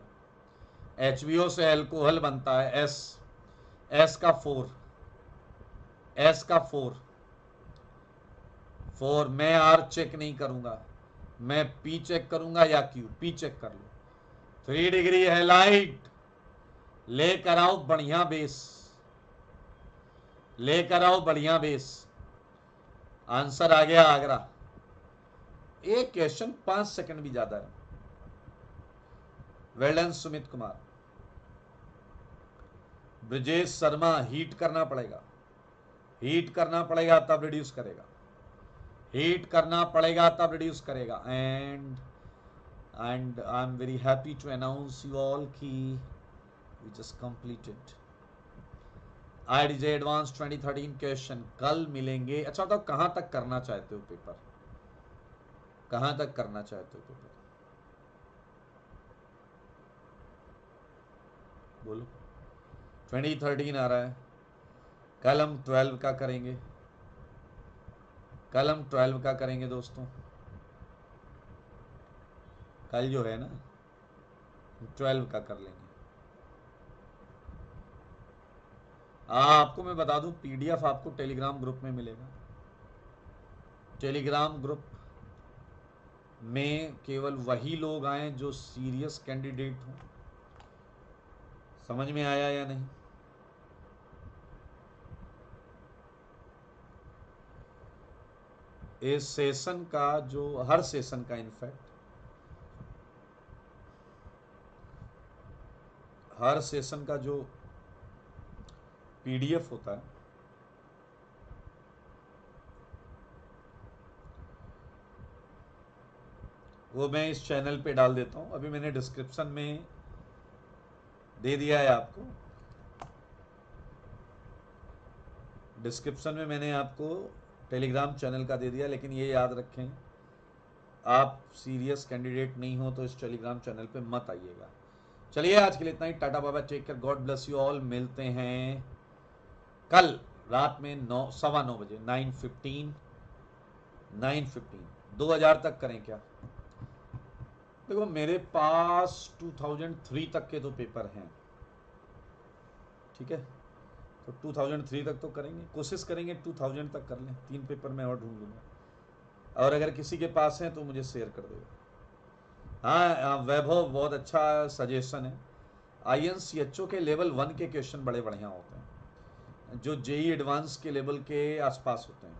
HBO से एल्कोहल बनता है, एस का 4, एस का 4, मैं आर चेक नहीं करूंगा, मैं पी चेक करूंगा या क्यू, पी चेक कर लो। 3 डिग्री है लाइट, लेकर आओ बढ़िया बेस, लेकर आओ बढ़िया बेस। आंसर आ गया आगरा। एक क्वेश्चन 5 सेकंड भी ज्यादा है। Well done Sumit Kumar. Brajesh Sharma, heat करना पड़ेगा, हीट करना पड़ेगा तब रिड्यूस करेगा, हीट करना पड़ेगा तब रिड्यूस करेगा। And I am very happy to announce you all की we just completed IITJ advance 2013 question. कल मिलेंगे। अच्छा बताओ कहां तक करना चाहते हो पेपर, कहां तक करना चाहते हो पेपर, बोलो। 2013 आ रहा है, कल हम 12 का करेंगे, कल हम 12 का करेंगे दोस्तों, कल जो है ना 12 का कर लेंगे। आपको मैं बता दूं, PDF आपको टेलीग्राम ग्रुप में मिलेगा, टेलीग्राम ग्रुप में केवल वही लोग आए जो सीरियस कैंडिडेट हों। समझ में आया या नहीं? इस सेशन का जो हर सेशन का इनफैक्ट हर सेशन का जो पीडीएफ होता है वो मैं इस चैनल पे डाल देता हूँ। अभी मैंने डिस्क्रिप्शन में दे दिया है आपको, डिस्क्रिप्शन में मैंने आपको टेलीग्राम चैनल का दे दिया, लेकिन ये याद रखें आप सीरियस कैंडिडेट नहीं हो तो इस टेलीग्राम चैनल पे मत आइएगा। चलिए आज के लिए इतना ही, टाटा बाबा, take care, god bless you all. मिलते हैं कल रात में 9:15 बजे 9:15 2000 तक करें क्या? देखो मेरे पास 2003 तक के तो पेपर हैं, ठीक है, तो 2003 तक तो करेंगे, कोशिश करेंगे 2000 तक कर लें। 3 पेपर मैं और ढूंढ लूँगा, और अगर किसी के पास है तो मुझे शेयर कर देगा। हाँ वैभव, बहुत अच्छा सजेशन है। INCHO के लेवल 1 के क्वेश्चन बड़े बढ़िया होते हैं, जो JEE एडवांस के लेवल के आसपास होते हैं,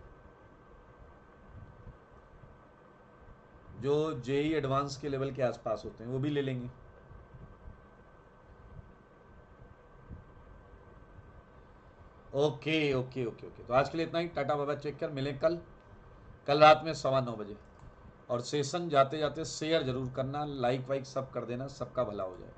जो JEE एडवांस के लेवल के आसपास होते हैं वो भी ले लेंगे। ओके ओके ओके ओके, तो आज के लिए इतना ही, टाटा बाबा, चेक कर, मिलें कल रात में 9:15 बजे। और सेशन जाते जाते शेयर जरूर करना, लाइक वाइक सब कर देना, सबका भला हो जाए।